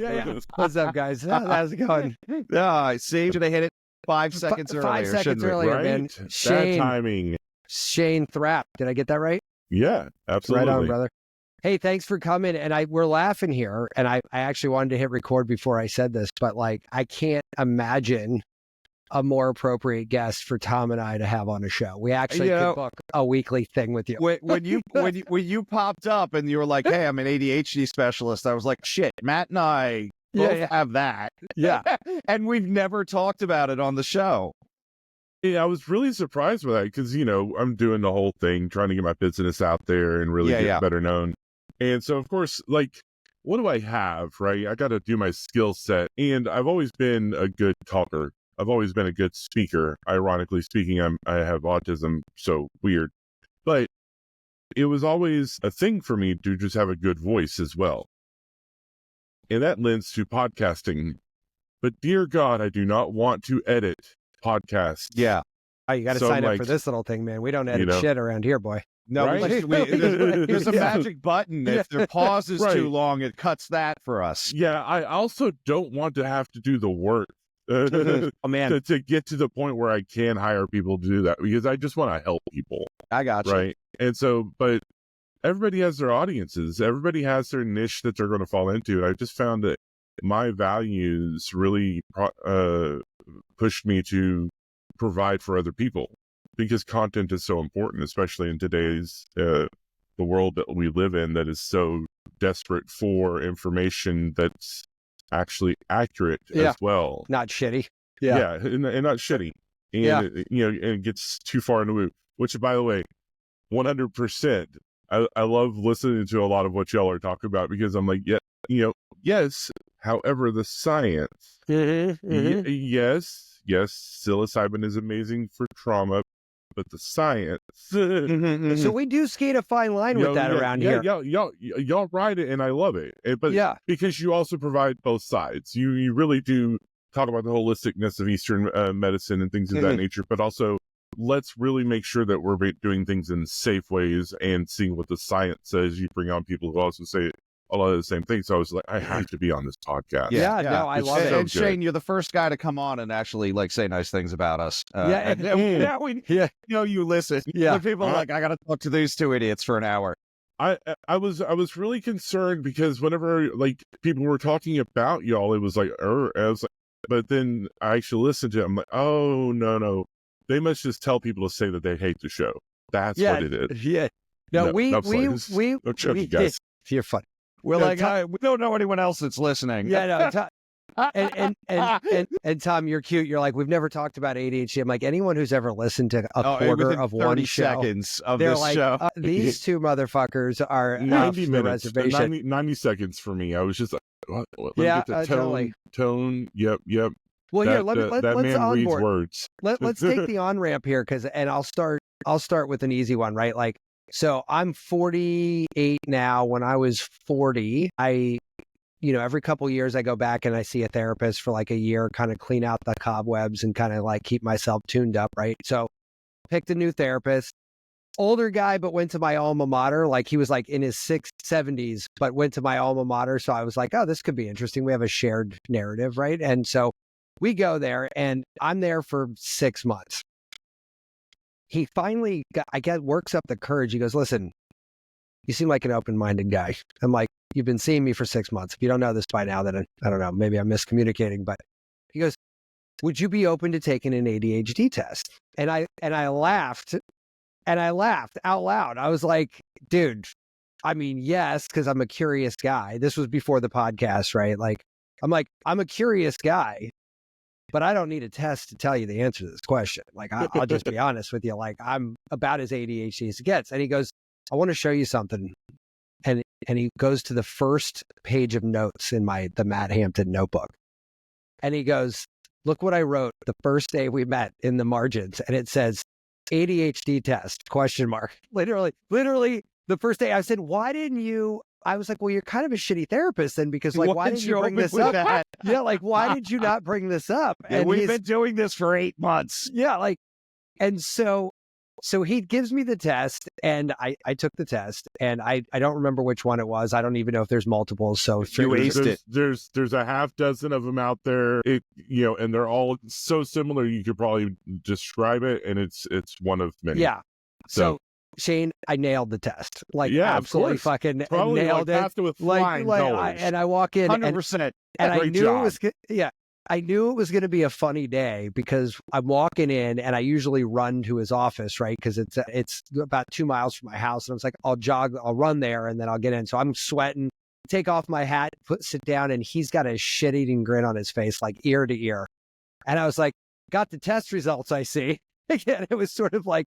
Yeah. What's up, guys? How's it going? I see. Should have hit it 5 seconds earlier. 5 seconds shouldn't we? earlier, Right? man. Bad Shane timing. Thrapp. Did I get that right? Yeah, absolutely. Right on, brother. Hey, thanks for coming. And we're laughing here. And I actually wanted to hit record before I said this, but like, I can't imagine a more appropriate guest for Tom and I to have on a show. We actually could book a weekly thing with you. When you popped up and you were like, "Hey, I'm an ADHD specialist," I was like, "Shit, Matt and I both have that." Yeah. And we've never talked about it on the show. Yeah, I was really surprised with that because, I'm doing the whole thing, trying to get my business out there and really get better known. And so, of course, like, what do I have, right? I got to do my skill set. And I've always been a good talker. I've always been a good speaker. Ironically speaking, I have autism, so weird. But it was always a thing for me to just have a good voice as well. And that lends to podcasting. But dear God, I do not want to edit podcasts. Yeah. Oh, you got to sign up for this little thing, man. We don't edit shit around here, boy. No, right? there's a magic button. If the pause is too long, it cuts that for us. Yeah, I also don't want to have to do the work. Oh, man. to get to the point where I can hire people to do that, because I just want to help people. I got you. Right. And so, but everybody has their audiences. Everybody has their niche that they're going to fall into. And I just found that my values really pushed me to provide for other people, because content is so important, especially in today's the world that we live in, that is so desperate for information that's actually accurate as well. Not shitty. Yeah, and not shitty. And it gets too far into it, which, by the way, 100%. I love listening to a lot of what y'all are talking about, because I'm like, yes. However, the science, yes, psilocybin is amazing for trauma, but the science. So we do skate a fine line with that around here. Y'all ride it, and I love it. But because you also provide both sides. You really do talk about the holisticness of Eastern medicine and things of that nature, but also let's really make sure that we're doing things in safe ways and seeing what the science says. You bring on people who also say a lot of the same things. So I was like, I have to be on this podcast. No, I love it. And Shane, you're the first guy to come on and actually say nice things about us. Now we you listen. Yeah. People are like, I got to talk to these two idiots for an hour. I was really concerned, because whenever people were talking about y'all, it was like, I was like, but then I actually listened to it. I'm like, oh no, they must just tell people to say that they hate the show. That's what it is. Yeah. No, we guys. You're funny. We're we don't know anyone else that's listening. Yeah, no. And Tom, you're cute. You're like, we've never talked about ADHD. I'm like, anyone who's ever listened to a quarter of one show, seconds of they're this like, show. These two motherfuckers are 90 minutes. reservation. 90 seconds for me. I was just like, what? Let me get the tone. Totally. Tone. Yep. Well, here, let's man onboard. reads words. Let's take the on ramp here, and I'll start with an easy one, right? Like, so I'm 48 now. When I was 40, every couple of years I go back and I see a therapist for like a year, kind of clean out the cobwebs and kind of like keep myself tuned up, right? So picked a new therapist, older guy, but went to my alma mater. Like, he was like in his 70s, but went to my alma mater. So I was like, oh, this could be interesting. We have a shared narrative, right? And so we go there, and I'm there for 6 months. He finally works up the courage. He goes, listen, you seem like an open-minded guy. I'm like, you've been seeing me for 6 months. If you don't know this by now, then I don't know, maybe I'm miscommunicating. But he goes, would you be open to taking an ADHD test? And I laughed out loud. I was like, dude, I mean, yes, because I'm a curious guy. This was before the podcast, right? Like, I'm a curious guy, but I don't need a test to tell you the answer to this question. Like, I'll just be honest with you. Like, I'm about as ADHD as it gets. And he goes, I want to show you something. And he goes to the first page of notes in the Matt Hampton notebook. And he goes, look what I wrote the first day we met in the margins. And it says, ADHD test, ? Literally the first day. I said, why didn't you? I was like, well, you're kind of a shitty therapist then, because like, why didn't you bring this up? Yeah, like, why did you not bring this up? And we've been doing this for 8 months. Yeah, like, and so So he gives me the test, and I took the test, and I don't remember which one it was. I don't even know if there's multiples. So you aced it. There's a half dozen of them out there. And they're all so similar. You could probably describe it, and it's one of many. Yeah. So Shane, I nailed the test. Like, absolutely fucking probably nailed it. Passed it with flying colors. And I walk in 100%. And I knew it was good. Yeah. I knew it was going to be a funny day because I'm walking in and I usually run to his office, right? Because it's about 2 miles from my house. And I was like, I'll run there and then I'll get in. So I'm sweating, take off my hat, sit down, and he's got a shit-eating grin on his face, like ear to ear. And I was like, got the test results, I see. Again, it was sort of like,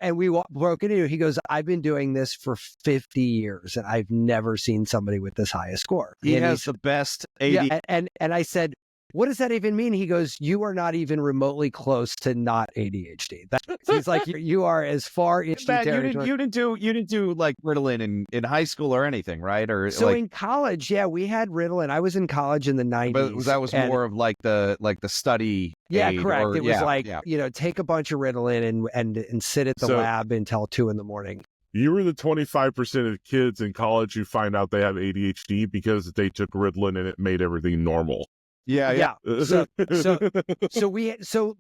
and we broke into. He goes, I've been doing this for 50 years and I've never seen somebody with this high a score. He has the best AD. Yeah, and I said, what does that even mean? He goes, you are not even remotely close to not ADHD. He's like, you are as far into territory. You didn't do like Ritalin in high school or anything, right? Or so in college, yeah, we had Ritalin. I was in college in the 90s. But that was more of like the study. Yeah, aid correct. It was take a bunch of Ritalin and sit at the lab until 2 a.m. You were the 25% of kids in college who find out they have ADHD because they took Ritalin and it made everything normal. Yeah. So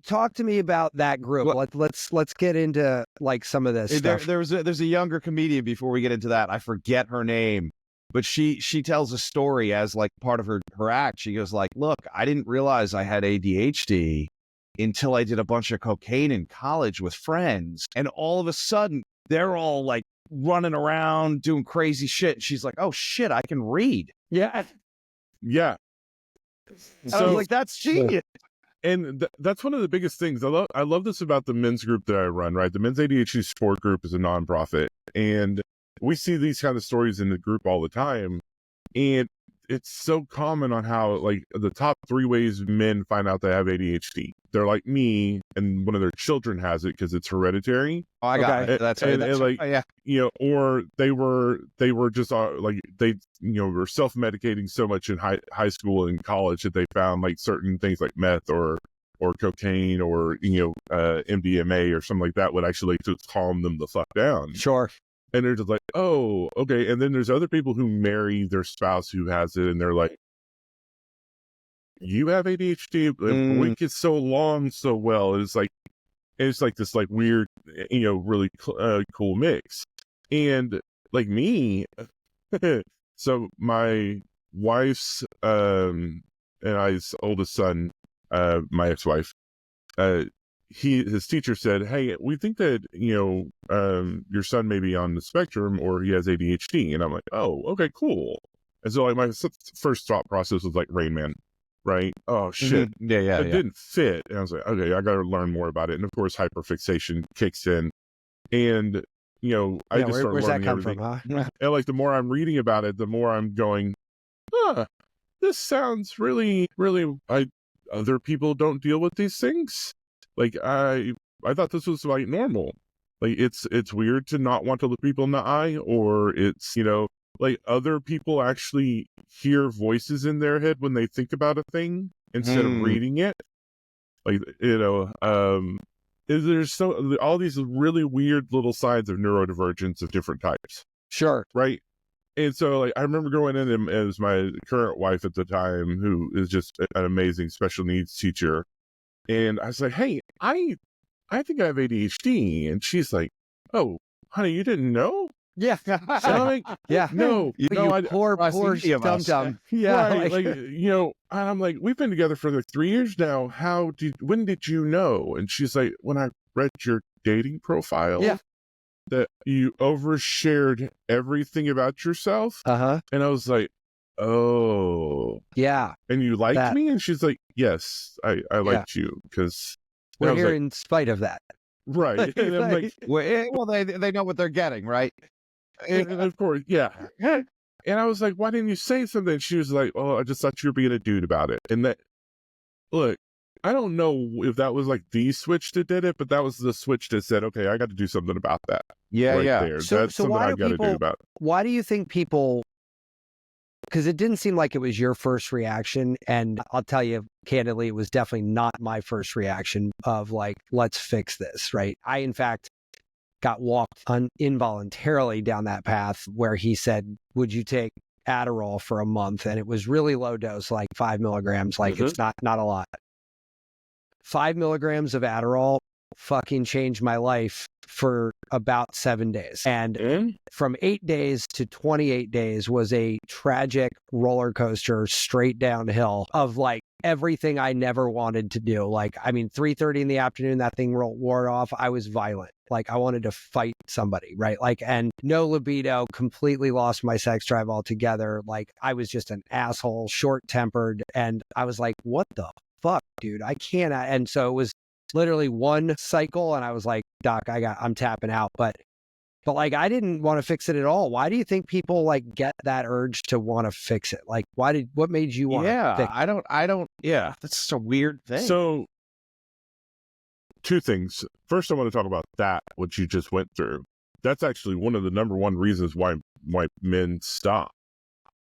talk to me about that group. Let's get into like some of this stuff. There's a younger comedian before we get into that. I forget her name, but she tells a story as like part of her act. She goes like, look, I didn't realize I had ADHD until I did a bunch of cocaine in college with friends. And all of a sudden they're all like running around doing crazy shit. And she's like, oh shit, I can read. Yeah. Yeah. So I was like, that's genius. And that's one of the biggest things. I love this about the men's group that I run, right? The Men's ADHD Support Group is a nonprofit. And we see these kind of stories in the group all the time. And it's so common on how, like, the top 3 ways men find out they have ADHD. They're like me, and one of their children has it because it's hereditary. Oh, I got it. That's like, or they were just like they were self-medicating so much in high school and college that they found like certain things like meth or cocaine or MDMA or something like that would actually just calm them the fuck down. Sure. And they're just like, oh, okay. And then there's other people who marry their spouse who has it, and they're like, you have ADHD? We get so along so well. It's like this like weird, really cool mix. And like me, so my wife's and I's oldest son, my ex-wife, his teacher said, hey, we think that, your son may be on the spectrum or he has ADHD. And I'm like, oh, okay, cool. And so like my first thought process was like Rain Man, right? Oh shit. Mm-hmm. Yeah. It didn't fit. And I was like, okay, I got to learn more about it. And of course, hyperfixation kicks in. And, I just started where's learning that come everything. from, huh? And like the more I'm reading about it, the more I'm going, this sounds really, really, other people don't deal with these things. Like I thought this was like normal. Like it's weird to not want to look people in the eye, or it's, like other people actually hear voices in their head when they think about a thing instead of reading it. Like, there's all these really weird little signs of neurodivergence of different types. Sure. Right. And so like I remember going in and as my current wife at the time, who is just an amazing special needs teacher. And I was like, hey, I think I have ADHD. And she's like, oh, honey, you didn't know? Yeah. So I'm like, yeah. No. Poor dum-dum. Yeah. Right, and I'm like, we've been together for like 3 years now. When did you know? And she's like, when I read your dating profile. Yeah. That you overshared everything about yourself. Uh-huh. And I was like, oh. Yeah. And you liked me? And she's like, yes, I liked you because we're here in spite of that. Right. And I'm like, well, they know what they're getting, right? And of course, yeah. And I was like, why didn't you say something? She was like, oh, I just thought you were being a dude about it. And that, look, I don't know if that was like the switch that did it, but that was the switch that said, okay, I got to do something about that. Yeah, right yeah. There. So That's something I got to do about it. Why do you think people, because it didn't seem like it was your first reaction, and I'll tell you candidly, it was definitely not my first reaction of like, let's fix this, right? I, in fact, got walked involuntarily down that path where he said, would you take Adderall for a month? And it was really low dose, like 5 milligrams. Like it's not a lot. 5 milligrams of Adderall fucking changed my life for about 7 days. And from 8 days to 28 days was a tragic roller coaster straight downhill of like everything I never wanted to do. Like, I mean, 3:30 in the afternoon, that thing wore off. I was violent. Like I wanted to fight somebody, right? Like, and no libido, completely lost my sex drive altogether. Like I was just an asshole, short-tempered. And I was like, what the fuck, dude? I can't. And so it was literally one cycle and I was like, doc, I'm tapping out. But like, I didn't want to fix it at all. Why do you think people like get that urge to want to fix it? Like, what made you want to fix it? I don't, that's just a weird thing. So 2 things. First, I want to talk about that, what you just went through. That's actually one of the number one reasons why men stop,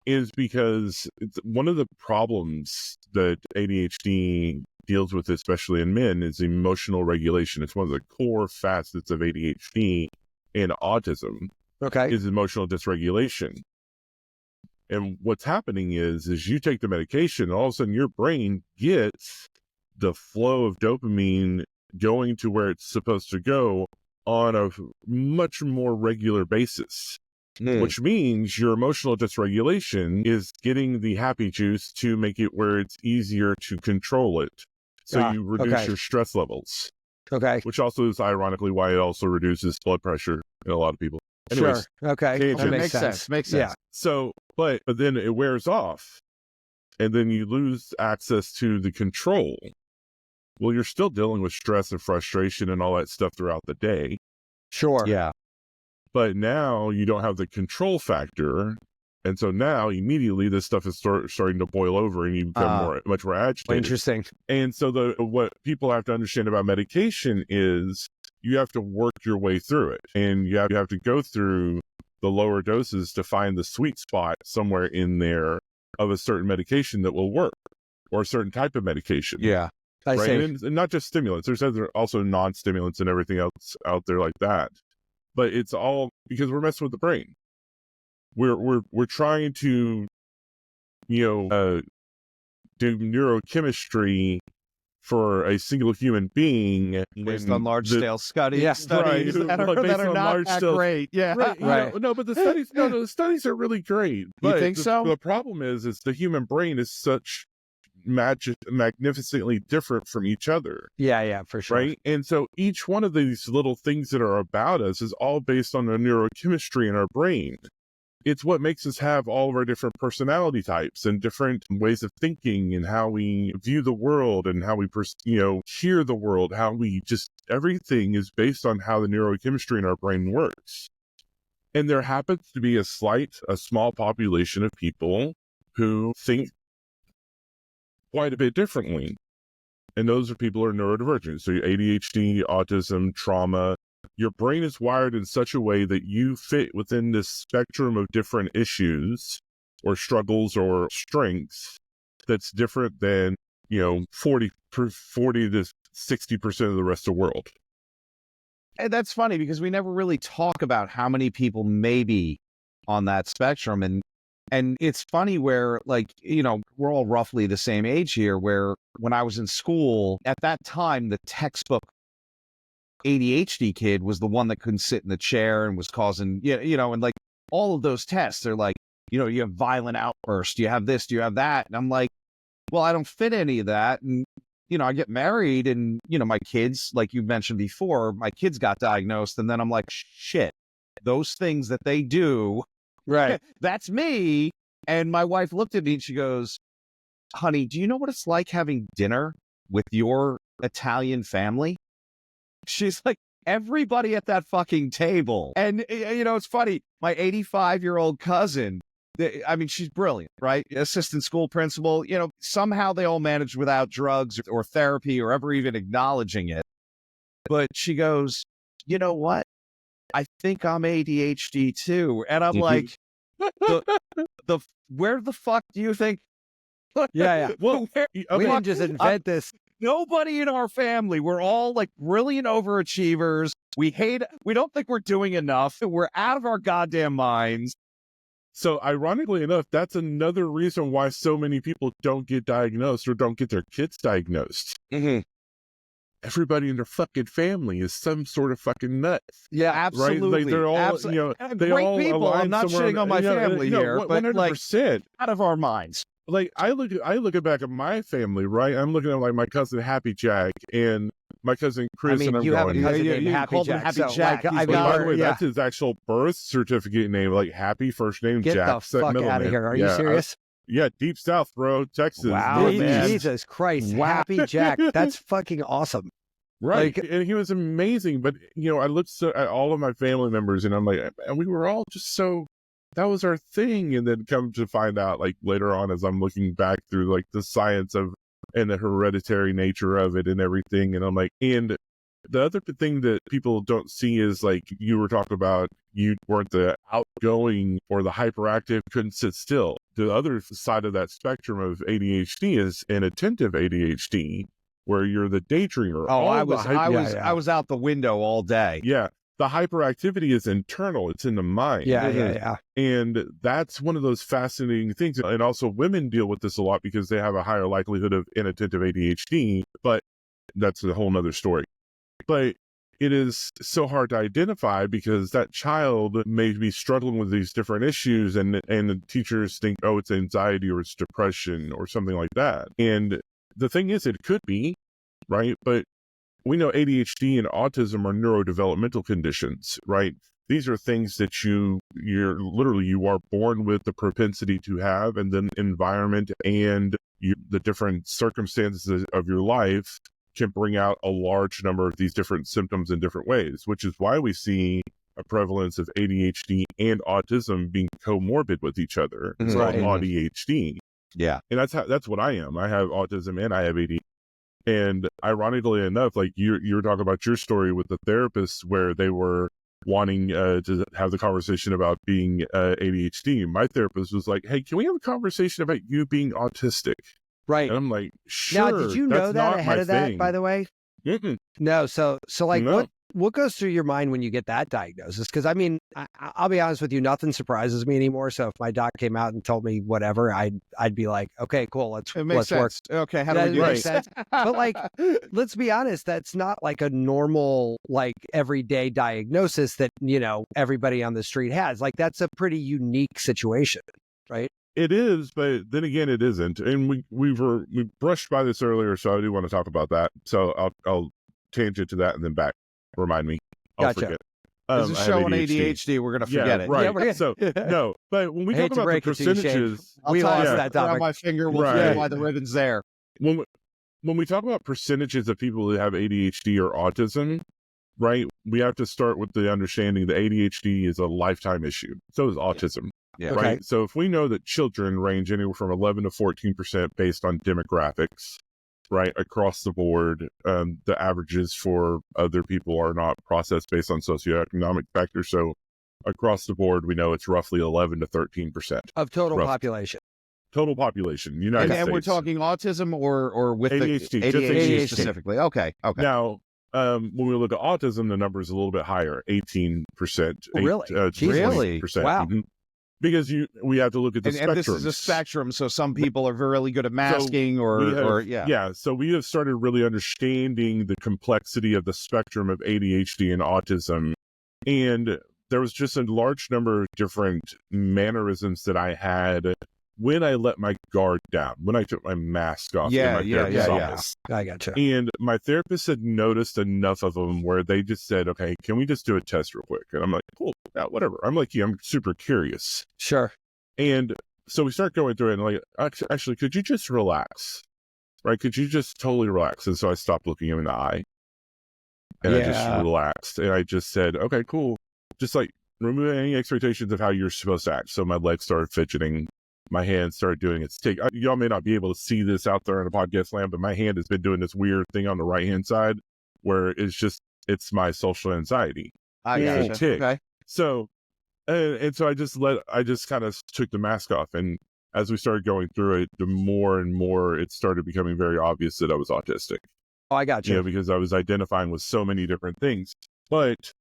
is because it's one of the problems that ADHD deals with, especially in men, is emotional regulation. It's one of the core facets of ADHD and autism. Okay. Is emotional dysregulation. And what's happening is you take the medication, and all of a sudden your brain gets the flow of dopamine going to where it's supposed to go on a much more regular basis. Which means your emotional dysregulation is getting the happy juice to make it where it's easier to control it. So you reduce your stress levels. Okay. Which also is ironically why it also reduces blood pressure in a lot of people. Anyways, sure. Okay. That makes sense. Makes sense. Yeah. So, but then it wears off and then you lose access to the control. Well, you're still dealing with stress and frustration and all that stuff throughout the day. Sure. Yeah. But now you don't have the control factor. And so now immediately this stuff is starting to boil over and you become much more agitated. Interesting. And so what people have to understand about medication is you have to work your way through it. And you have to go through the lower doses to find the sweet spot somewhere in there of a certain medication that will work, or a certain type of medication. Yeah. I see. And not just stimulants. There's also non-stimulants and everything else out there like that. But it's all because we're messing with the brain. We're trying to, do neurochemistry for a single human being based on large-scale studies right, that are not that great. Yeah, right. No, but the studies are really great. But you think so? The problem is the human brain is such magnificently different from each other. Yeah, for sure. Right. And so each one of these little things that are about us is all based on the neurochemistry in our brain. It's what makes us have all of our different personality types and different ways of thinking and how we view the world and how we hear the world, how we everything is based on how the neurochemistry in our brain works. And there happens to be a small population of people who think quite a bit differently. And those are people who are neurodivergent. So ADHD, autism, trauma. Your brain is wired in such a way that you fit within this spectrum of different issues or struggles or strengths that's different than, 40 to 60% of the rest of the world. And that's funny because we never really talk about how many people may be on that spectrum. And it's funny where, we're all roughly the same age here, where when I was in school, at that time, the textbook ADHD kid was the one that couldn't sit in the chair and was causing, and like all of those tests, they're like, you have violent outbursts, do you have this, do you have that? And I'm like, well, I don't fit any of that. And, I get married and, my kids, like you mentioned before, my kids got diagnosed. And then I'm like, shit, those things that they do, right? That's me. And my wife looked at me and she goes, honey, do you know what it's like having dinner with your Italian family? She's like, everybody at that fucking table. And, it's funny. My 85-year-old cousin, she's brilliant, right? Assistant school principal, somehow they all managed without drugs or therapy or ever even acknowledging it. But she goes, you know what? I think I'm ADHD too. And I'm like, where the fuck do you think? Yeah. Well, we didn't just invent this. Nobody in our family, we're all like brilliant overachievers. We don't think we're doing enough. We're out of our goddamn minds. So ironically enough, that's another reason why so many people don't get diagnosed or don't get their kids diagnosed. Mm-hmm. Everybody in their fucking family is some sort of fucking nut. Yeah, absolutely. Right? Like they're all, they great all people. I'm not shitting on my family here, but 100%. Like, out of our minds. Like I look back at my family, right? I'm looking at like my cousin Happy Jack and my cousin Chris. I mean, and you have a going, cousin named Happy Jack. Happy so, Jack. Like, by the way, that's his actual birth certificate name, like Happy, first name Get Jack. the fuck out of here. Are you serious? Yeah, deep south, bro. Texas. Wow, Jesus Christ. Wow. Happy Jack. That's fucking awesome. Right. Like, and he was amazing. But, I looked at all of my family members and I'm like, and we were all just so, that was our thing. And then come to find out, like, later on, as I'm looking back through, like, the science of, and the hereditary nature of it and everything. And I'm like, and the other thing that people don't see is, like, you were talking about, you weren't the outgoing or the hyperactive, couldn't sit still. The other side of that spectrum of ADHD is inattentive ADHD, where you're the daydreamer. Oh, I was out the window all day. Yeah. The hyperactivity is internal. It's in the mind. Yeah. And that's one of those fascinating things. And also women deal with this a lot because they have a higher likelihood of inattentive ADHD, but that's a whole nother story. But it is so hard to identify because that child may be struggling with these different issues and the teachers think, oh, it's anxiety or it's depression or something like that. And the thing is, it could be, right? But we know ADHD and autism are neurodevelopmental conditions, right? These are things that you are born with the propensity to have, and then environment and the different circumstances of your life can bring out a large number of these different symptoms in different ways, which is why we see a prevalence of ADHD and autism being comorbid with each other. It's called ADHD. Yeah. And that's what I am. I have autism and I have ADHD. And ironically enough, like you were talking about your story with the therapist where they were wanting to have the conversation about being ADHD. My therapist was like, hey, can we have a conversation about you being autistic? Right. And I'm like, sure. Now, did you know that ahead of that, by the way? Mm-mm. No. So like No. What goes through your mind when you get that diagnosis? Because I mean, I'll be honest with you, nothing surprises me anymore. So if my doc came out and told me whatever, I'd be like, okay, cool, let's work. Okay, how do we do this? But like, let's be honest, that's not like a normal, like everyday diagnosis that everybody on the street has. Like that's a pretty unique situation, right? It is, but then again, it isn't. And we brushed by this earlier, so I do want to talk about that. So I'll tangent to that and then back. Remind me. I'll Gotcha. forget. There's a show on ADHD. We're going to forget it. Right. Yeah, So, no, but when we talk about the percentages, we lost that topic. On my finger, we'll forget why the ribbon's there. When we talk about percentages of people who have ADHD or autism, right, we have to start with the understanding that ADHD is a lifetime issue. So is autism. Yeah. Right. Okay. So if we know that children range anywhere from 11 to 14% based on demographics, right, across the board, the averages for other people are not processed based on socioeconomic factors. So across the board, we know it's roughly 11 to 13% of total population. Total population, United States. And we're talking autism or with ADHD, the just ADHD specifically. Okay. Now, when we look at autism, the number is a little bit higher, 18%. Really? 20%. Wow. Mm-hmm. Because we have to look at the spectrum. And this is a spectrum, so some people are really good at masking So we have started really understanding the complexity of the spectrum of ADHD and autism. And there was just a large number of different mannerisms that I had when I let my guard down, when I took my mask off in my therapist's office. I gotcha. And my therapist had noticed enough of them where they just said, okay, can we just do a test real quick? And I'm like, cool, yeah, whatever. I'm like you, I'm super curious. Sure. And so we start going through it and like, actually, could you just relax? Right? Could you just totally relax? And so I stopped looking him in the eye. And I just relaxed. And I just said, okay, cool. Just like remove any expectations of how you're supposed to act. So my legs started fidgeting. My hand started doing its tick. Y'all may not be able to see this out there in a podcast land, but my hand has been doing this weird thing on the right-hand side where it's my social anxiety. I gotcha. Tick. Okay. So, and so I just kind of took the mask off. And as we started going through it, the more and more it started becoming very obvious that I was autistic. Oh, I got you. Because I was identifying with so many different things. But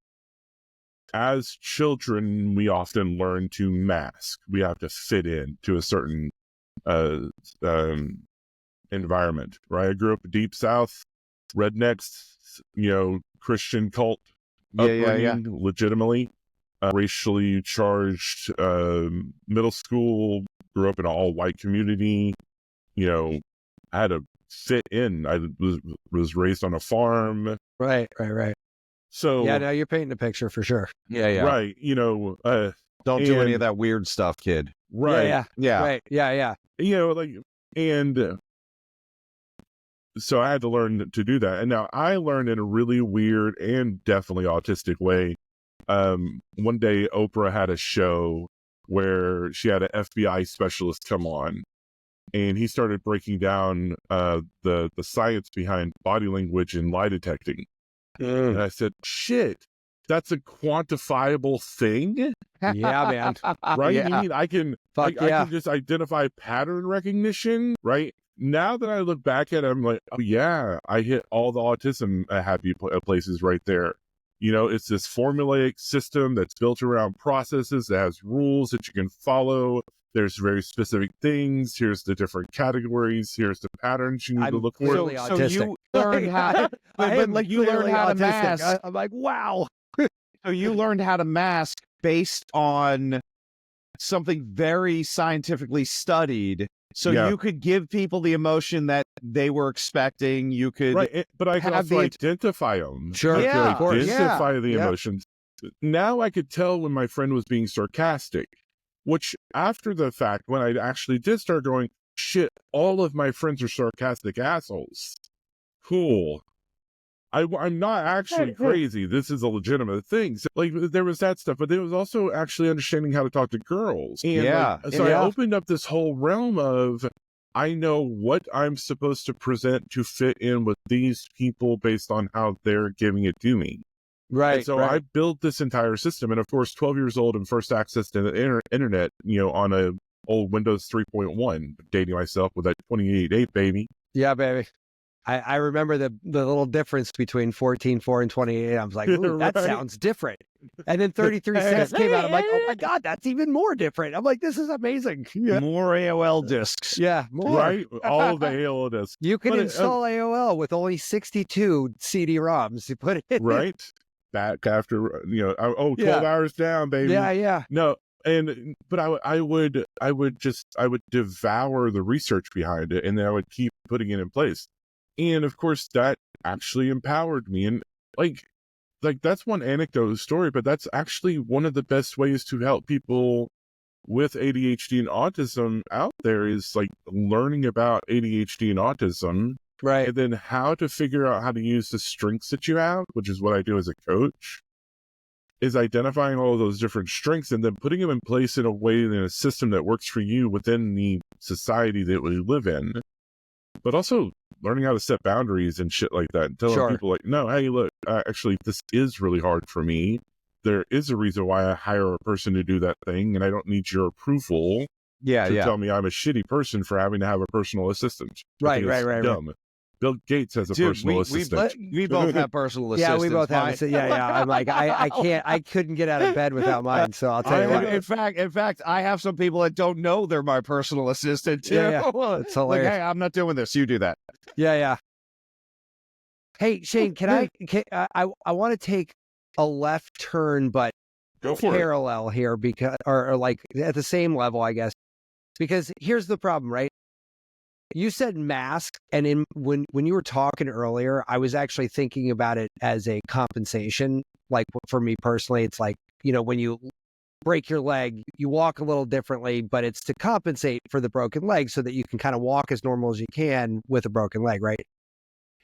as children, we often learn to mask. We have to fit in to a certain environment, right? I grew up deep South, rednecks, Christian cult upbringing, legitimately. Racially charged middle school, grew up in an all-white community. I had to fit in. I was raised on a farm. Right. So yeah, no, you're painting a picture for sure. Yeah. Right. Don't do any of that weird stuff, kid. Right. Yeah. Right. Yeah. So I had to learn to do that. And now I learned in a really weird and definitely autistic way. One day Oprah had a show where she had an FBI specialist come on, and he started breaking down the science behind body language and lie detecting. And I said, shit, that's a quantifiable thing? Yeah, man. Right? Yeah. You mean I can just identify pattern recognition, right? Now that I look back at it, I'm like, oh yeah, I hit all the autism happy places right there. It's this formulaic system that's built around processes that has rules that you can follow. There's very specific things. Here's the different categories. Here's the patterns you need to look for. So you learned how, you learned how to mask. I'm like, wow. So you learned how to mask based on something very scientifically studied. So you could give people the emotion that they were expecting. You could, right? But I can also identify them. Sure, I could identify the emotions. Now I could tell when my friend was being sarcastic. Which, after the fact, when I actually did start going, shit, all of my friends are sarcastic assholes. Cool. I'm not actually crazy. This is a legitimate thing. So, there was that stuff, but there was also actually understanding how to talk to girls. And, I opened up this whole realm of, I know what I'm supposed to present to fit in with these people based on how they're giving it to me. Right. And so I built this entire system. And of course, 12 years old and first access to the internet, on a old Windows 3.1, dating myself with that 28.8 baby. Yeah, baby. I remember the little difference between 14.4 and 28. I was like, ooh, that sounds different. And then 33 cents came out. I'm like, oh my God, that's even more different. I'm like, this is amazing. Yeah. More AOL discs. Yeah, more. Right? All of the AOL discs. You can install AOL with only 62 CD-ROMs. You put it in. Right? Back after, 12 hours down, baby. Yeah. No. But I would devour the research behind it, and then I would keep putting it in place. And of course that actually empowered me. And like that's one anecdote story, but that's actually one of the best ways to help people with ADHD and autism out there is learning about ADHD and autism. Right. And then how to figure out how to use the strengths that you have, which is what I do as a coach, is identifying all of those different strengths and then putting them in place in a way, in a system that works for you within the society that we live in. But also learning how to set boundaries and shit like that. And telling people no, hey, look, actually, this is really hard for me. There is a reason why I hire a person to do that thing, and I don't need your approval to tell me I'm a shitty person for having to have a personal assistant. Right. Dumb. Bill Gates has a personal assistant. We both have personal assistants. Yeah, we both have. Yeah. I'm like, I couldn't get out of bed without mine. So I'll tell you what. In fact, I have some people that don't know they're my personal assistant too. Yeah. It's hilarious. Hey, I'm not doing this. You do that. Yeah. Hey, Shane, I want to take a left turn, but go for parallel here because, or at the same level, I guess, because here's the problem, right? You said mask, and when you were talking earlier, I was actually thinking about it as a compensation. Like for me personally, it's like, when you break your leg, you walk a little differently, but it's to compensate for the broken leg so that you can kind of walk as normal as you can with a broken leg, right?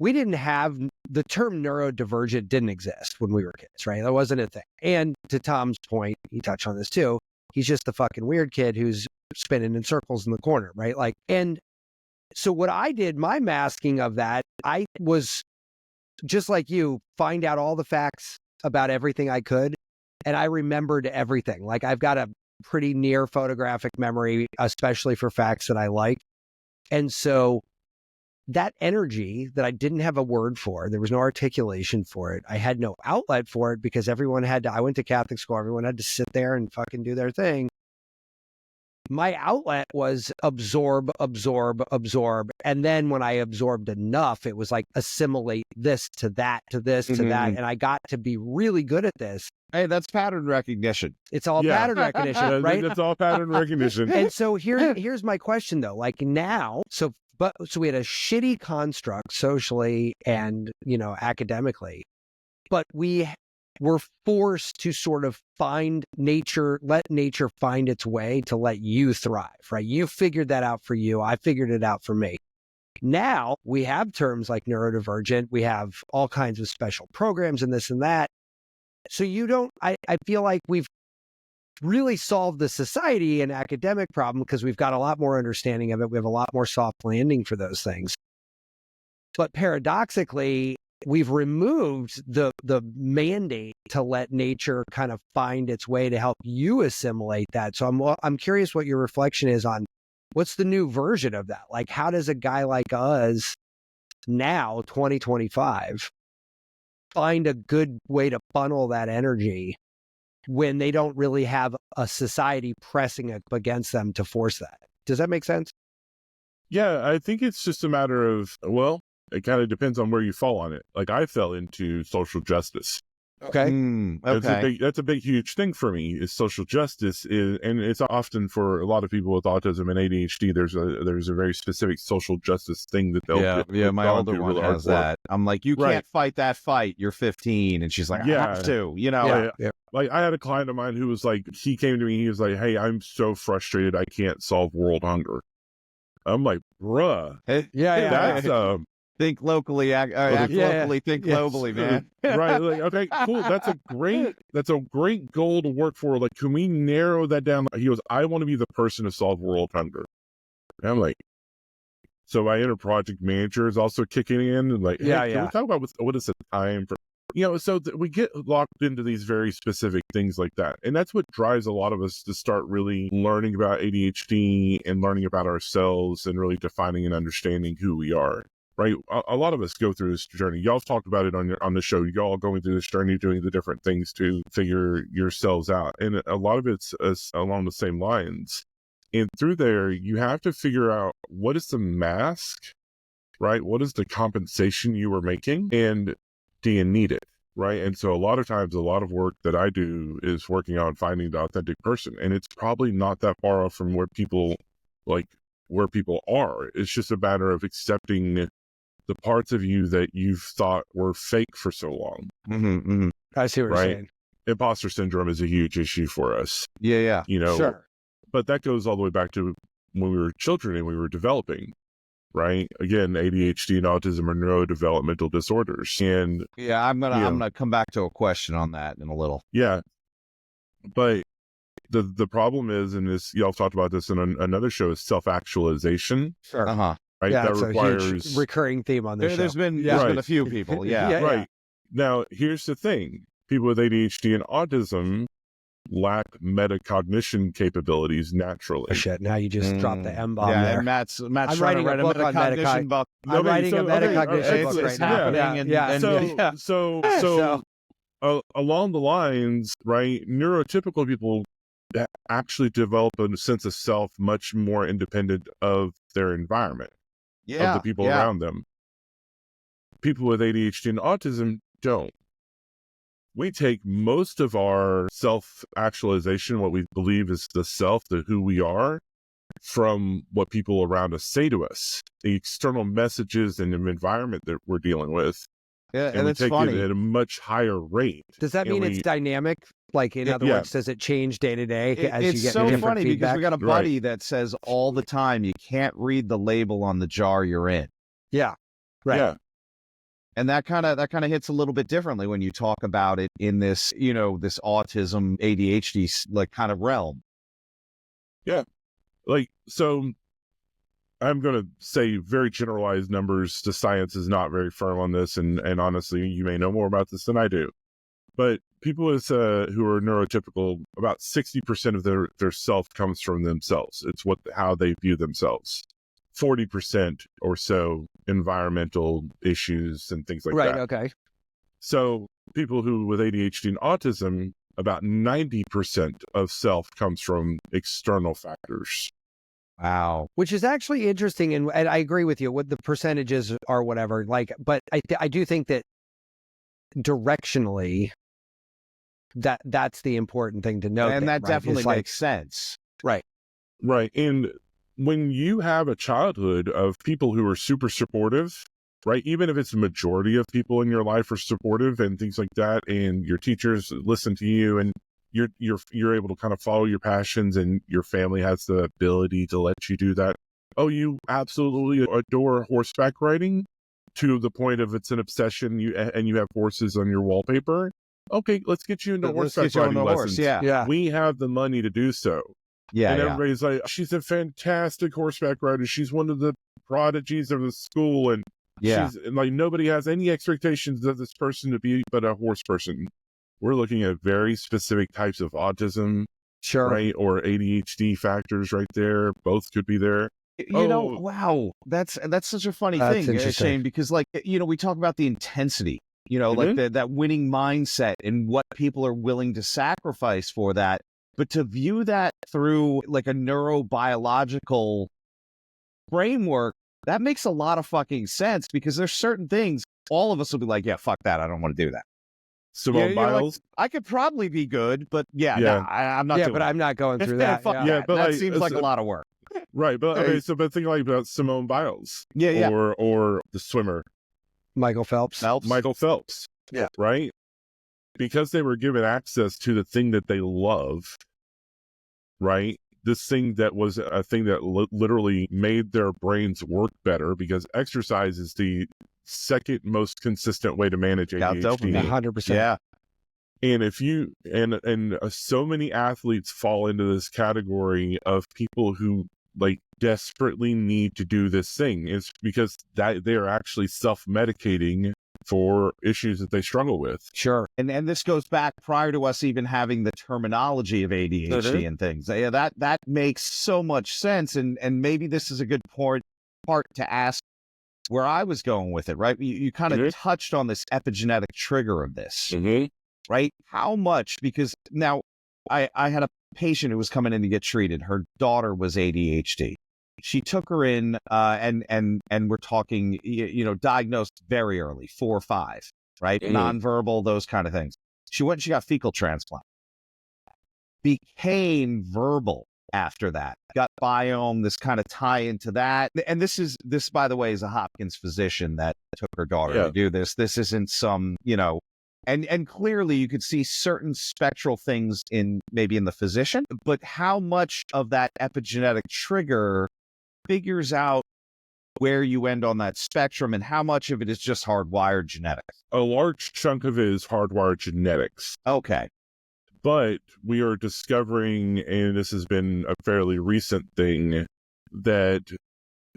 We didn't have the term neurodivergent didn't exist when we were kids, right? That wasn't a thing. And to Tom's point, he touched on this too. He's just the fucking weird kid who's spinning in circles in the corner, right? And so what I did, my masking of that, I was just like you, find out all the facts about everything I could. And I remembered everything. I've got a pretty near photographic memory, especially for facts that I like. And so that energy that I didn't have a word for, there was no articulation for it. I had no outlet for it because everyone had to, I went to Catholic school, everyone had to sit there and fucking do their thing. My outlet was absorb. And then when I absorbed enough, it was like assimilate this to that, to this, to that. And I got to be really good at this. Hey, that's pattern recognition. It's all pattern recognition, right? That's all pattern recognition. And so here's my question though, like now, so we had a shitty construct socially and, academically, but we were forced to sort of find nature, let nature find its way to let you thrive, right? You figured that out for you. I figured it out for me. Now we have terms like neurodivergent. We have all kinds of special programs and this and that. So I feel like we've really solved the society and academic problem because we've got a lot more understanding of it. We have a lot more soft landing for those things. But paradoxically, we've removed the mandate to let nature kind of find its way to help you assimilate that. So I'm curious what your reflection is on what's the new version of that? Like, how does a guy like us now, 2025, find a good way to funnel that energy when they don't really have a society pressing up against them to force that? Does that make sense? Yeah, I think it's just a matter of, well, it kind of depends on where you fall on it. Like I fell into social justice. Okay. That's a big, huge thing for me is social justice and it's often for a lot of people with autism and ADHD, there's a very specific social justice thing that they'll my older one has that. I'm like, you can't fight that fight. You're 15. And she's like, I have to, Like I had a client of mine who was like, he came to me, he was like, hey, I'm so frustrated. I can't solve world hunger. I'm like, bruh. That's think locally, act locally, think globally, man. Right. Like, okay, cool. That's a great goal to work for. Like, can we narrow that down? He goes, I want to be the person to solve world hunger. And I'm like, so my inner project manager is also kicking in and like, hey, can we talk about what is the time for, so we get locked into these very specific things like that. And that's what drives a lot of us to start really learning about ADHD and learning about ourselves and really defining and understanding who we are. Right. A lot of us go through this journey. Y'all talked about it on the show. Y'all going through this journey, doing the different things to figure yourselves out. And a lot of it's along the same lines. And through there, you have to figure out what is the mask, right? What is the compensation you were making? And do you need it? Right. And so a lot of times, a lot of work that I do is working on finding the authentic person. And it's probably not that far off from where people are. It's just a matter of accepting the parts of you that you've thought were fake for so long. I see what you're saying. Imposter syndrome is a huge issue for us. Yeah. Sure. But that goes all the way back to when we were children and we were developing, right? Again, ADHD and autism are neurodevelopmental disorders. And I'm gonna come back to a question on that in a little. Yeah. But the problem is, and this y'all talked about this in another show, is self-actualization. Sure. Right, yeah, that requires a huge recurring theme on this show. There's been a few people, right. Now, here's the thing: people with ADHD and autism lack metacognition capabilities naturally. Oh, shit! Now you just dropped the M bomb there. And Matt's trying to write a metacognition book. I'm writing a metacognition book right now. So along the lines, right? Neurotypical people actually develop a sense of self much more independent of their environment. Of the people around them. People with ADHD and autism don't. We take most of our self-actualization, what we believe is the self, who we are, from what people around us say to us, the external messages and the environment that we're dealing with. Yeah, and we it's take funny. it at a much higher rate. Does that mean it's dynamic? Like, in other words, does it change day to day as you get It's so funny feedback? because we got a buddy that says all the time, you can't read the label on the jar you're in. Yeah. Right. Yeah. And that kind of hits a little bit differently when you talk about it in this, this autism, ADHD like kind of realm. Yeah. Like, so I'm going to say very generalized numbers. The science is not very firm on this. And honestly, you may know more about this than I do. But people with who are neurotypical, about 60% of their self comes from themselves. It's how they view themselves. 40% or so environmental issues and things like right, that. okay. So people who with ADHD and autism, about 90% of self comes from external factors. Wow. Which is actually interesting, and I agree with you what the percentages are, whatever. Like, but I do think that directionally, that's the important thing to note. And there, that right? definitely It's like, makes sense. right. Right. And when you have a childhood of people who are super supportive, right? Even if it's a majority of people in your life are supportive and things like that, and your teachers listen to you, and you're able to kind of follow your passions, and your family has the ability to let you do that. Oh, you absolutely adore horseback riding to the point of it's an obsession. You have horses on your wallpaper. Okay, let's get you into horseback riding lessons. Yeah. We have the money to do so. Yeah. And yeah. everybody's like, she's a fantastic horseback rider. She's one of the prodigies of the school. And Yeah. she's like, nobody has any expectations of this person to be but a horse person. We're looking at very specific types of autism, Sure. right? Or ADHD factors right there. Both could be there. You know, wow. That's such a funny thing, Shane, because like, you know, we talk about the intensity, you know, like that winning mindset and what people are willing to sacrifice for that. But to view that through like a neurobiological framework, that makes a lot of fucking sense, because there's certain things all of us will be like, yeah, fuck that. I don't want to do that. Simone Biles. Like, I could probably be good, but I'm not. Yeah, but I'm not going through that. Fuck that. But that like, seems like a lot of work. Right, but okay, so but think like about Simone Biles. Yeah. Or the swimmer. Michael Phelps. Michael Phelps. Yeah. Right? Because they were given access to the thing that they love, right? This thing that was a thing that literally made their brains work better, because exercise is the second most consistent way to manage ADHD. 100%. Yeah. And if you and so many athletes fall into this category of people who like desperately need to do this thing, is because that they are actually self-medicating for issues that they struggle with. Sure. And this goes back prior to us even having the terminology of ADHD and things. Yeah, that makes so much sense. And maybe this is a good part to ask where I was going with it, right? You kind of touched on this epigenetic trigger of this, right? How much? Because now I had a patient who was coming in to get treated. Her daughter was ADHD. She took her in, and we're talking, you know, diagnosed very early, 4 or 5, right? Nonverbal, those kind of things. She went and she got fecal transplant. Became verbal after that. Got biome, this kind of tie into that. And this, by the way, is a Hopkins physician that took her daughter to do this. This isn't some, you know, and clearly you could see certain spectral things maybe in the physician, but how much of that epigenetic trigger figures out where you end on that spectrum, and how much of it is just hardwired genetics? A large chunk of it is hardwired genetics. Okay. But we are discovering, and this has been a fairly recent thing, that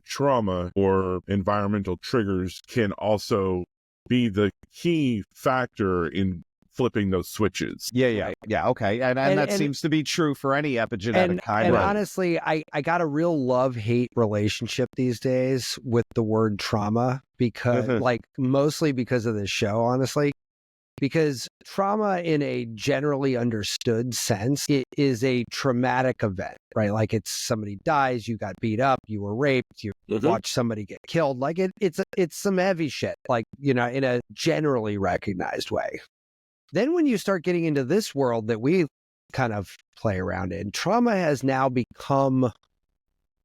trauma or environmental triggers can also be the key factor in flipping those switches. Yeah. Okay. And that seems to be true for any epigenetic kind. And honestly, I got a real love-hate relationship these days with the word trauma, because like mostly because of this show, honestly. Because trauma in a generally understood sense, it is a traumatic event, right? Like it's somebody dies, you got beat up, you were raped, you watched somebody get killed. Like it's some heavy shit, like, you know, in a generally recognized way. Then when you start getting into this world that we kind of play around in, trauma has now become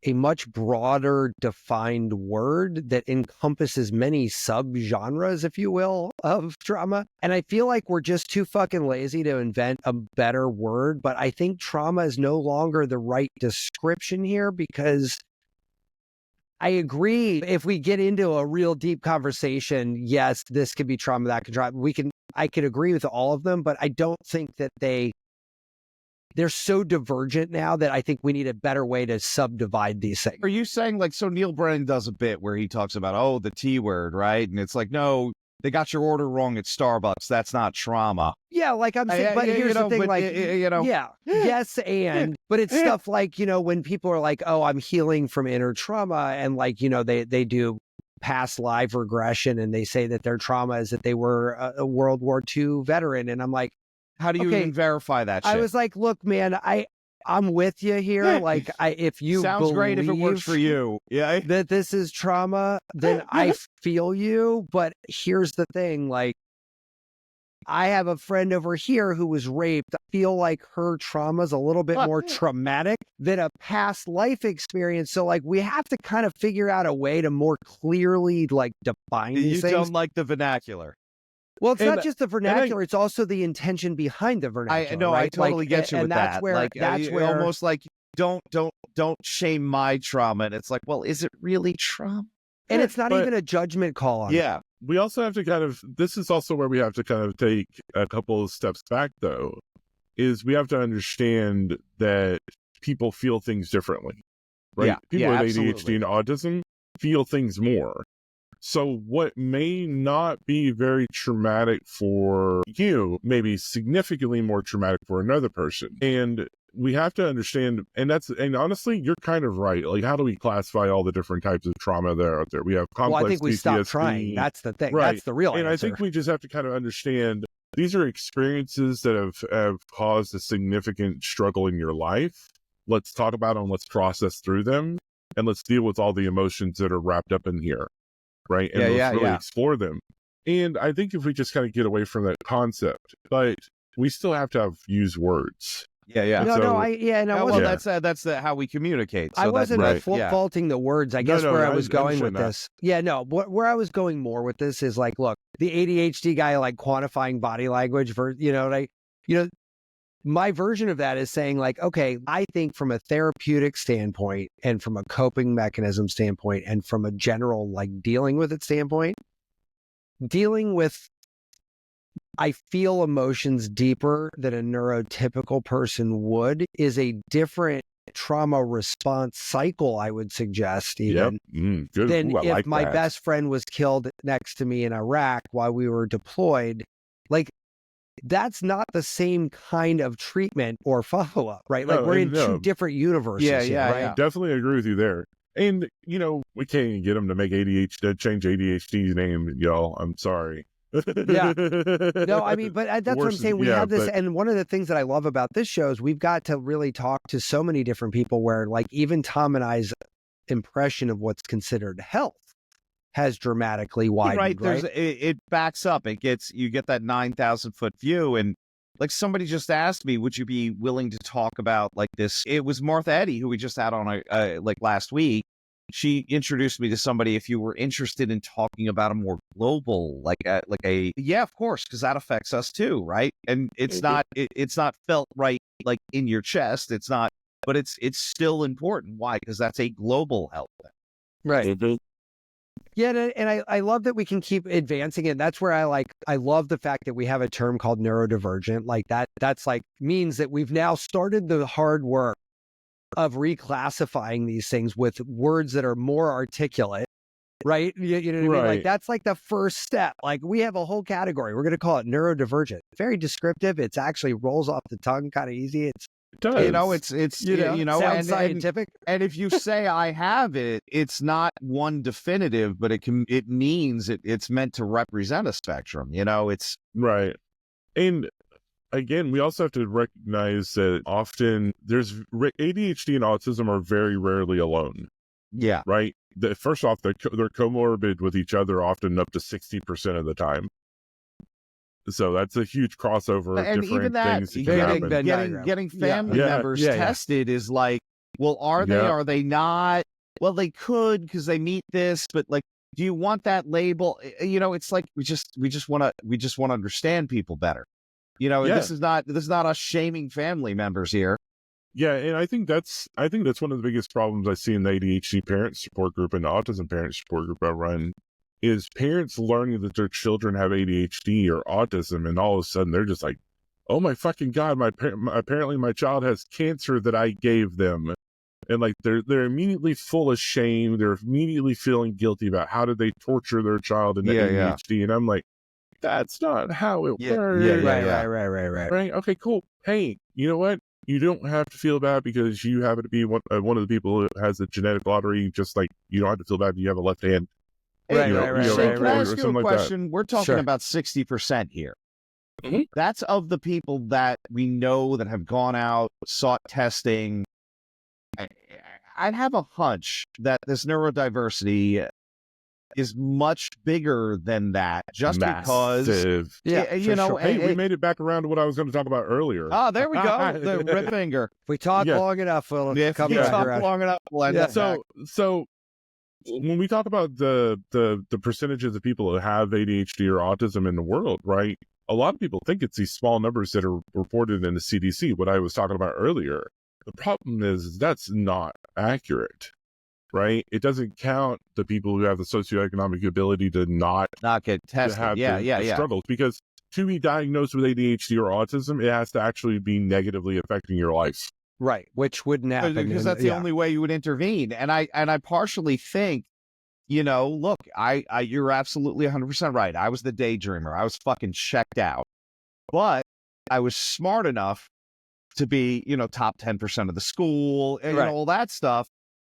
a much broader defined word that encompasses many subgenres, if you will, of trauma. And I feel like we're just too fucking lazy to invent a better word, but I think trauma is no longer the right description here, because I agree. If we get into a real deep conversation, yes, this could be trauma, that could trauma. I could agree with all of them, but I don't think that they're so divergent now that I think we need a better way to subdivide these things. Are you saying, like, so Neil Brennan does a bit where he talks about, the T word, right? And it's like, no, they got your order wrong at Starbucks. That's not trauma. Yeah, like I'm saying, but here's the thing, like, yes, but it's stuff like, when people are like, oh, I'm healing from inner trauma, and like, they do past life regression, and they say that their trauma is that they were a World War II veteran, and I'm like, how do you even verify that shit? I was like, look, man, I'm with you here. Like, if you sounds great if it works for you, that this is trauma, then I feel you. But here's the thing, like, I have a friend over here who was raped. I feel like her trauma is a little bit more traumatic than a past life experience. So, like, we have to kind of figure out a way to more clearly, like, define these things. You don't like the vernacular. Well, it's not just the vernacular; it's also the intention behind the vernacular. I totally get you with that's that. Where, like, that's where almost like don't shame my trauma, and it's like, well, is it really trauma? And it's not even a judgment call on it. We also have to this is also where we have to kind of take a couple of steps back, though, is we have to understand that people feel things differently, right? Yeah, people with absolutely. ADHD and autism feel things more. So what may not be very traumatic for you may be significantly more traumatic for another person. And we have to understand, and honestly, you're kind of right. Like, how do we classify all the different types of trauma that are out there? We have complex Well, I think we PTSD. stopped trying. That's the thing. Right. That's the real answer. And I think we just have to kind of understand these are experiences that have caused a significant struggle in your life. Let's talk about them. Let's process through them. And let's deal with all the emotions that are wrapped up in here. Right. And let's really explore them. And I think if we just kind of get away from that concept, but we still have to use words. That's how we communicate. So I wasn't faulting the words. I guess where I was going with this. Where I was going more with this is like, look, the ADHD guy, like quantifying body language for, my version of that is saying like, okay, I think from a therapeutic standpoint and from a coping mechanism standpoint and from a general like dealing with it standpoint, I feel emotions deeper than a neurotypical person would is a different trauma response cycle, I would suggest, even than if my best friend was killed next to me in Iraq while we were deployed. Like, that's not the same kind of treatment or follow-up, right? Like, we're in two different universes. Right? Definitely agree with you there. And, we can't even get them to make change ADHD's name, y'all. I'm sorry. No, I mean, but that's what I'm saying. We have this, and one of the things that I love about this show is we've got to really talk to so many different people where, like, even Tom and I's impression of what's considered health has dramatically widened. Right? It backs up. You get that 9,000-foot view, and like somebody just asked me, would you be willing to talk about like this? It was Martha Eddy, who we just had on like last week. She introduced me to somebody. If you were interested in talking about a more global, of course, because that affects us too, right? And it's not felt right like in your chest. It's not, but it's still important. Why? Because that's a global health thing, right? Yeah, and I love that we can keep advancing it. That's where I love the fact that we have a term called neurodivergent. Like that's like means that we've now started the hard work of reclassifying these things with words that are more articulate, right? You know what I mean? Like, that's like the first step. Like, we have a whole category. We're going to call it neurodivergent. Very descriptive. It's actually rolls off the tongue kind of easy. It does. Sounds scientific. And if you say I have it, it's not one definitive, but it means it's meant to represent a spectrum. It's right. And again, we also have to recognize that often ADHD and autism are very rarely alone. Yeah. Right. First off, they're comorbid with each other, often up to 60% of the time. So that's a huge crossover of different things that can happen. Getting family members tested is like, well, are they? Are they not? Well, they could because they meet this, but like, do you want that label? It's like we just want to understand people better. This is not us shaming family members here. Yeah, and I think that's one of the biggest problems I see in the ADHD parent support group and the autism parent support group I run is parents learning that their children have ADHD or autism, and all of a sudden they're just like, "Oh my fucking god, apparently my child has cancer that I gave them," and like they're immediately full of shame. They're immediately feeling guilty about how did they torture their child in ADHD, and I'm like, that's not how it Yeah, works. yeah, Right. Right? Okay, cool. Hey, you know what? You don't have to feel bad because you happen to be one of the people who has a genetic lottery, just like you don't have to feel bad if you have a left hand. Hey, Right. Shane, can I ask you a something like that. question? We're talking Sure. about 60% here. Mhm. That's of the people that we know that have gone out, sought testing. I'd have a hunch that this neurodiversity is much bigger than that, just because, Massive. you know, Hey, we made it back around to what I was going to talk about earlier. Oh, there we go. The rip finger. If we talk Yeah. long enough, we'll If come you back talk around. long enough, we'll end Yeah. up back. So when we talk about the percentages of people who have ADHD or autism in the world, right? A lot of people think it's these small numbers that are reported in the CDC, what I was talking about earlier. The problem is that's not accurate, right? It doesn't count the people who have the socioeconomic ability to not get to tested. have Yeah. struggles, because to be diagnosed with ADHD or autism, it has to actually be negatively affecting your life. Right, which wouldn't happen. Because that's the only way you would intervene. And I partially think, you know, look, you're absolutely 100% right. I was the daydreamer. I was fucking checked out. But I was smart enough to be, you know, top 10% of the school and you know, all that stuff.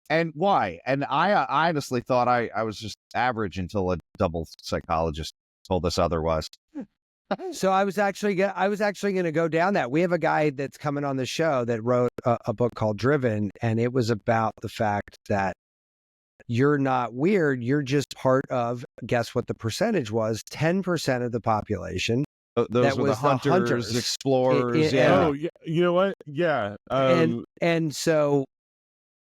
And why? And I honestly thought I was just average until a double psychologist told us otherwise. So I was actually going to go down that. We have a guy that's coming on the show that wrote a book called Driven, and it was about the fact that you're not weird. You're just part of, guess what the percentage was? 10% of the population. Those were the hunters, explorers. Oh, yeah. You know what? Yeah. And so,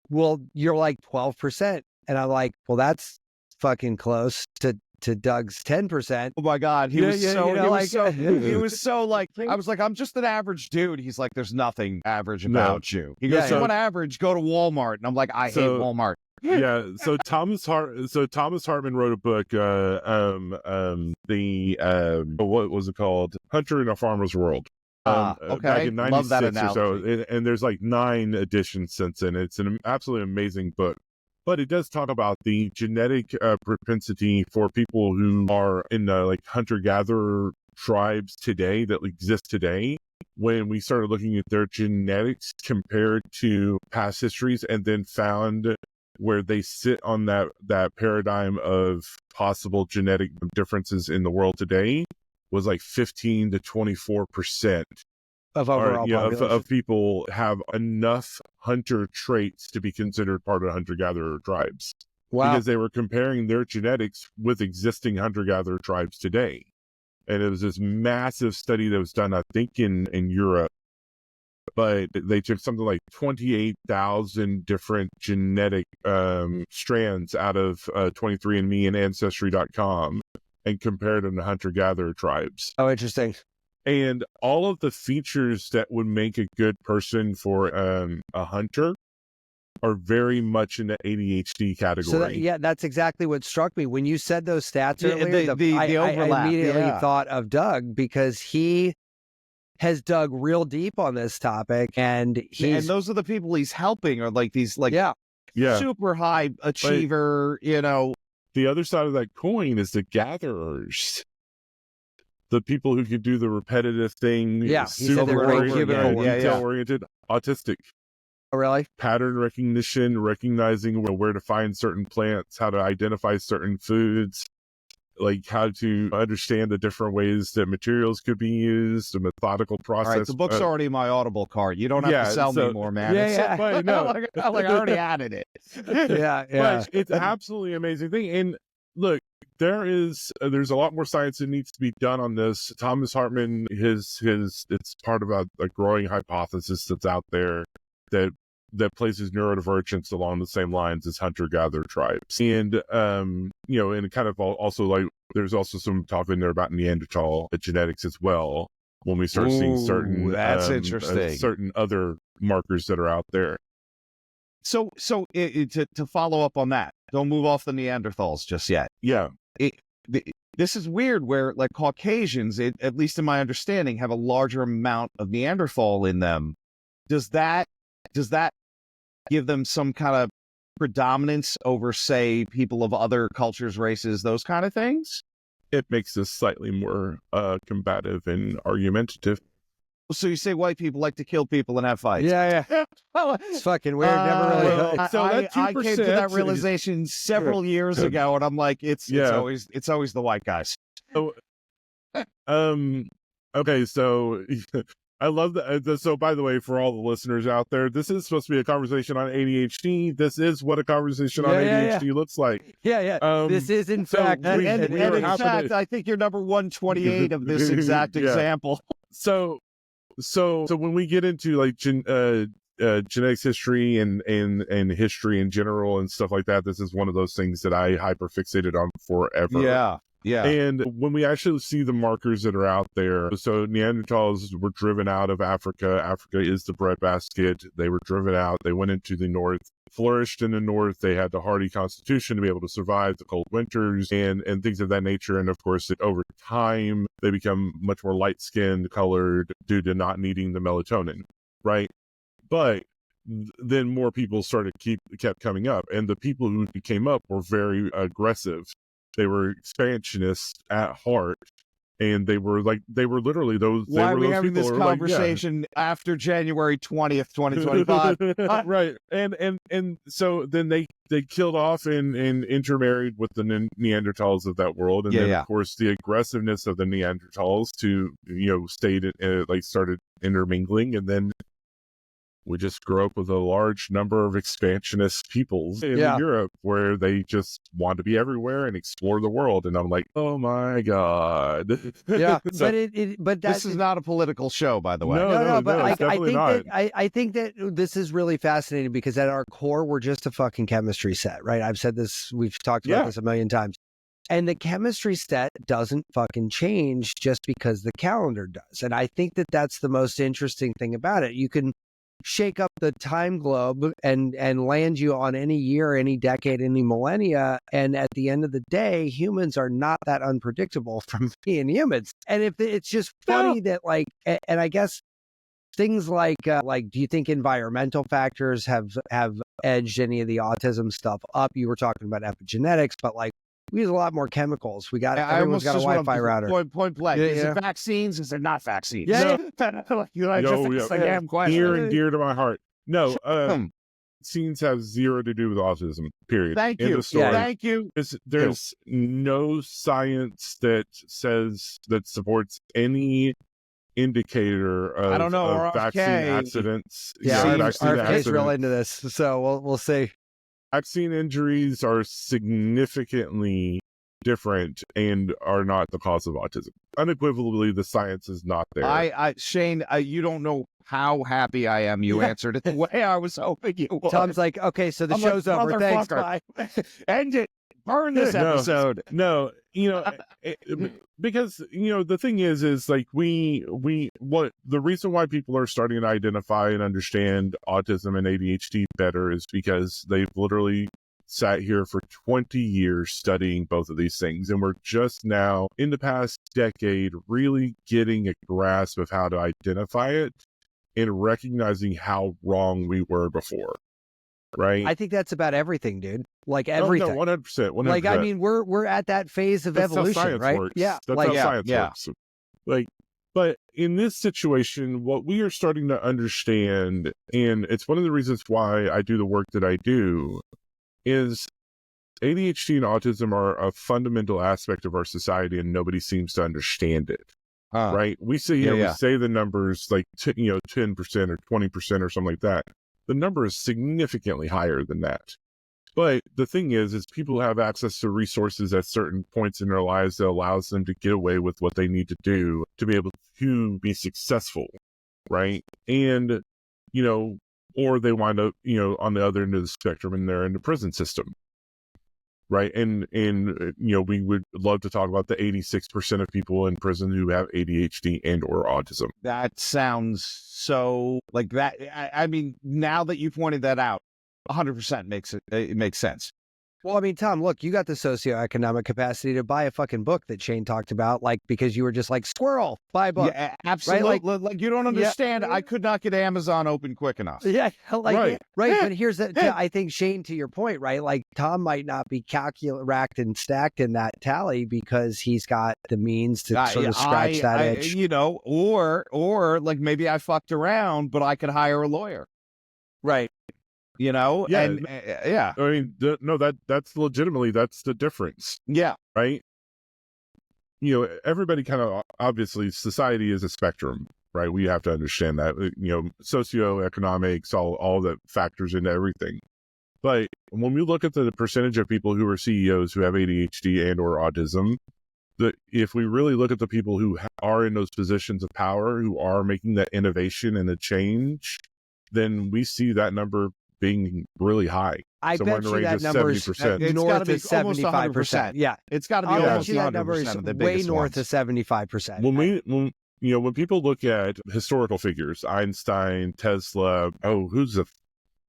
well, you're like 12%. And I'm like, well, that's fucking close to Doug's 10%. Oh my God. He was so like, I was like, I'm just an average dude. He's like, there's nothing average about you. He goes, you want average, go to Walmart. And I'm like, I hate Walmart. Yeah. So Thomas Hartman wrote a book, what was it called? Hunter in a Farmer's World. Okay. Back in 96 Love that or so. analogy. And there's like 9 editions since then. It's an absolutely amazing book. But it does talk about the genetic propensity for people who are in the like hunter-gatherer tribes today that exist today. When we started looking at their genetics compared to past histories, and then found where they sit on that paradigm of possible genetic differences in the world today, was like 15 to 24% of overall population. Of people have enough hunter traits to be considered part of hunter-gatherer tribes. Wow. Because they were comparing their genetics with existing hunter-gatherer tribes today. And it was this massive study that was done, I think, in Europe. But they took something like 28,000 different genetic strands out of 23andMe and Ancestry.com and compared them to hunter-gatherer tribes. Oh, interesting. And all of the features that would make a good person for a hunter are very much in the ADHD category. So that's exactly what struck me when you said those stats earlier. The overlap. I immediately thought of Doug, because he has dug real deep on this topic, and those are the people he's helping, are like these super high achiever, you know. The other side of that coin is the gatherers. The people who can do the repetitive thing, super detail-oriented, autistic. Oh, really? Pattern recognition, recognizing where to find certain plants, how to identify certain foods, like how to understand the different ways that materials could be used, the methodical process. All right, the book's already in my Audible card. You don't have to sell me more, man. But no. I already added it. But it's an absolutely amazing thing. And look, there's a lot more science that needs to be done on this. Thomas Hartman, it's part of a growing hypothesis that's out there that places neurodivergence along the same lines as hunter-gatherer tribes. And, you know, and kind of also like, there's also some talk in there about Neanderthal genetics as well, when we start seeing certain, that's interesting. Certain other markers that are out there. So to follow up on that, don't move off the Neanderthals just yet. Yeah. This is weird where, like, Caucasians, at least in my understanding, have a larger amount of Neanderthal in them. Does that give them some kind of predominance over, say, people of other cultures, races, those kind of things? it makes us slightly more combative and argumentative. So you say white people like to kill people and have fights? Yeah. It's fucking weird. Never really. I came to that realization several years ago, and I'm like, it's always the white guys. So, okay, so I love that. So, by the way, for all the listeners out there, this is supposed to be a conversation on ADHD. This is what a conversation on ADHD looks like. This is in fact, in fact, I think you're number 128 of this exact example. So when we get into like genetics history and history in general and stuff like that, this is one of those things that I hyperfixated on forever. Yeah. And when we actually see the markers that are out there, so Neanderthals were driven out of Africa. Africa is the breadbasket. They were driven out. They went into the north, flourished in the north. They had the hardy constitution to be able to survive the cold winters and things of that nature. And of course, over time, they become much more light-skinned, colored due to not needing the melatonin, right? But then more people kept coming up, and the people who came up were very aggressive. They were expansionists at heart, and they were literally those. Why are we having this people conversation after January 20th, 2025? Right, and so then they killed off and intermarried with the Neanderthals of that world, and then of course the aggressiveness of the Neanderthals started intermingling, and then we just grew up with a large number of expansionist peoples in Europe where they just want to be everywhere and explore the world. And I'm like, oh my God. Yeah. But this is not a political show, by the way. No, but I think that this is really fascinating because at our core, we're just a fucking chemistry set, right? I've said this, we've talked about this a million times. And the chemistry set doesn't fucking change just because the calendar does. And I think that that's the most interesting thing about it. You can shake up the time globe and land you on any year, any decade, any millennia. And at the end of the day, humans are not that unpredictable from being humans. And if it's just funny that and I guess things like, do you think environmental factors have edged any of the autism stuff up? You were talking about epigenetics, but we use a lot more chemicals. Everyone's got a Wi-Fi router. Point blank. Is it vaccines? Is it not vaccines? Yeah. Near and dear to my heart. No, vaccines have zero to do with autism, period. Thank you. Thank you. There's no science that supports any indicator of vaccine accidents. RFK's real into this, so we'll see. Vaccine injuries are significantly different and are not the cause of autism. Unequivocally, the science is not there. Shane, you don't know how happy I am you answered it the way I was hoping you would. Tom's like, okay, so the show's over. Thanks, bye. End it. Burn this episode. No, because the thing is the reason why people are starting to identify and understand autism and ADHD better is because they've literally sat here for 20 years studying both of these things, and we're just now in the past decade really getting a grasp of how to identify it and recognizing how wrong we were before. Right. I think that's about everything, dude. Everything. 100%. I mean, we're at that phase of evolution, right? Works. Yeah. That's how science works. But in this situation, what we are starting to understand, and it's one of the reasons why I do the work that I do, is ADHD and autism are a fundamental aspect of our society, and nobody seems to understand it. Right? We say we say the numbers 10% or 20% or something like that. The number is significantly higher than that. But the thing is people have access to resources at certain points in their lives that allows them to get away with what they need to do to be able to be successful, right? And, or they wind up, on the other end of the spectrum and they're in the prison system, right? And we would love to talk about the 86% of people in prison who have ADHD and or autism. That sounds so like that. I mean, now that you pointed that out, 100% makes sense. Well, I mean, Tom, look, you got the socioeconomic capacity to buy a fucking book that Shane talked about, like, because you were just like, squirrel, buy a book. Yeah, absolutely. Right? Like you don't understand. I could not get Amazon open quick enough. Yeah, like, right. But here's I think, Shane, to your point, right? Like, Tom might not be racked and stacked in that tally because he's got the means to sort of scratch that itch. You know, or like maybe I fucked around, but I could hire a lawyer. Right. You know, Yeah, and yeah. I mean, no, that's legitimately, that's the difference. Yeah. Right. You know, everybody kind of, obviously, society is a spectrum, right? We have to understand that, you know, socioeconomics, all that factors into everything. But when we look at the percentage of people who are CEOs who have ADHD and or autism, if we really look at the people who are in those positions of power, who are making that innovation and the change, then we see that number being really high. I bet you that number is north of 75%. Yeah, it's got to be almost 100%. Way north of 75%. When people look at historical figures, Einstein, Tesla, who's the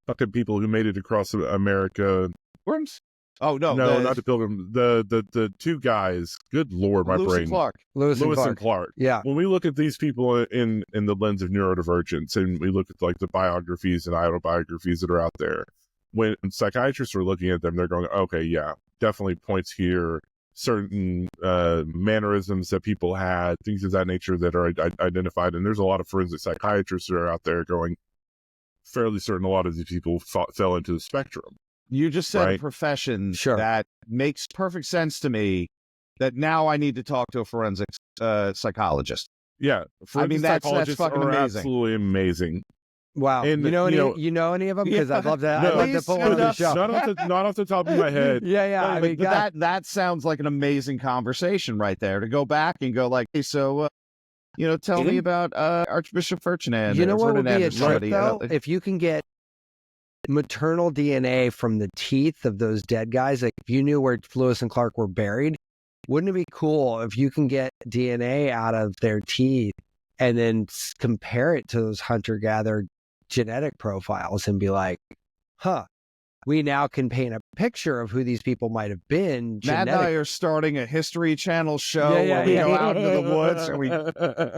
fucking people who made it across America? Worms? Oh no, not the Pilgrim. The two guys. Good Lord, my Lewis brain. And Clark. Lewis and Clark. Yeah. When we look at these people in the lens of neurodivergence, and we look at like the biographies and autobiographies that are out there, when psychiatrists are looking at them, they're going, okay, yeah, definitely points here, certain mannerisms that people had, things of that nature that are identified. And there's a lot of forensic psychiatrists that are out there going, fairly certain a lot of these people fell into the spectrum. You just said right? a profession that makes perfect sense to me, that now I need to talk to a forensic psychologist. Yeah. Forensic psychologists fucking are amazing. Absolutely amazing. Wow. And, you know any of them? Because I'd love to, I'd love to put one on the show. Not off the top of my head. Yeah. I mean, that sounds like an amazing conversation right there, to go back and go like, hey, so, tell me about Archbishop Ferdinand. You know what would be a trick, though? If you can get maternal DNA from the teeth of those dead guys, like if you knew where Lewis and Clark were buried, wouldn't it be cool if you can get DNA out of their teeth and then compare it to those hunter-gatherer genetic profiles and be like, we now can paint a picture of who these people might have been. Matt and I are starting a History Channel show where we go out into the woods and we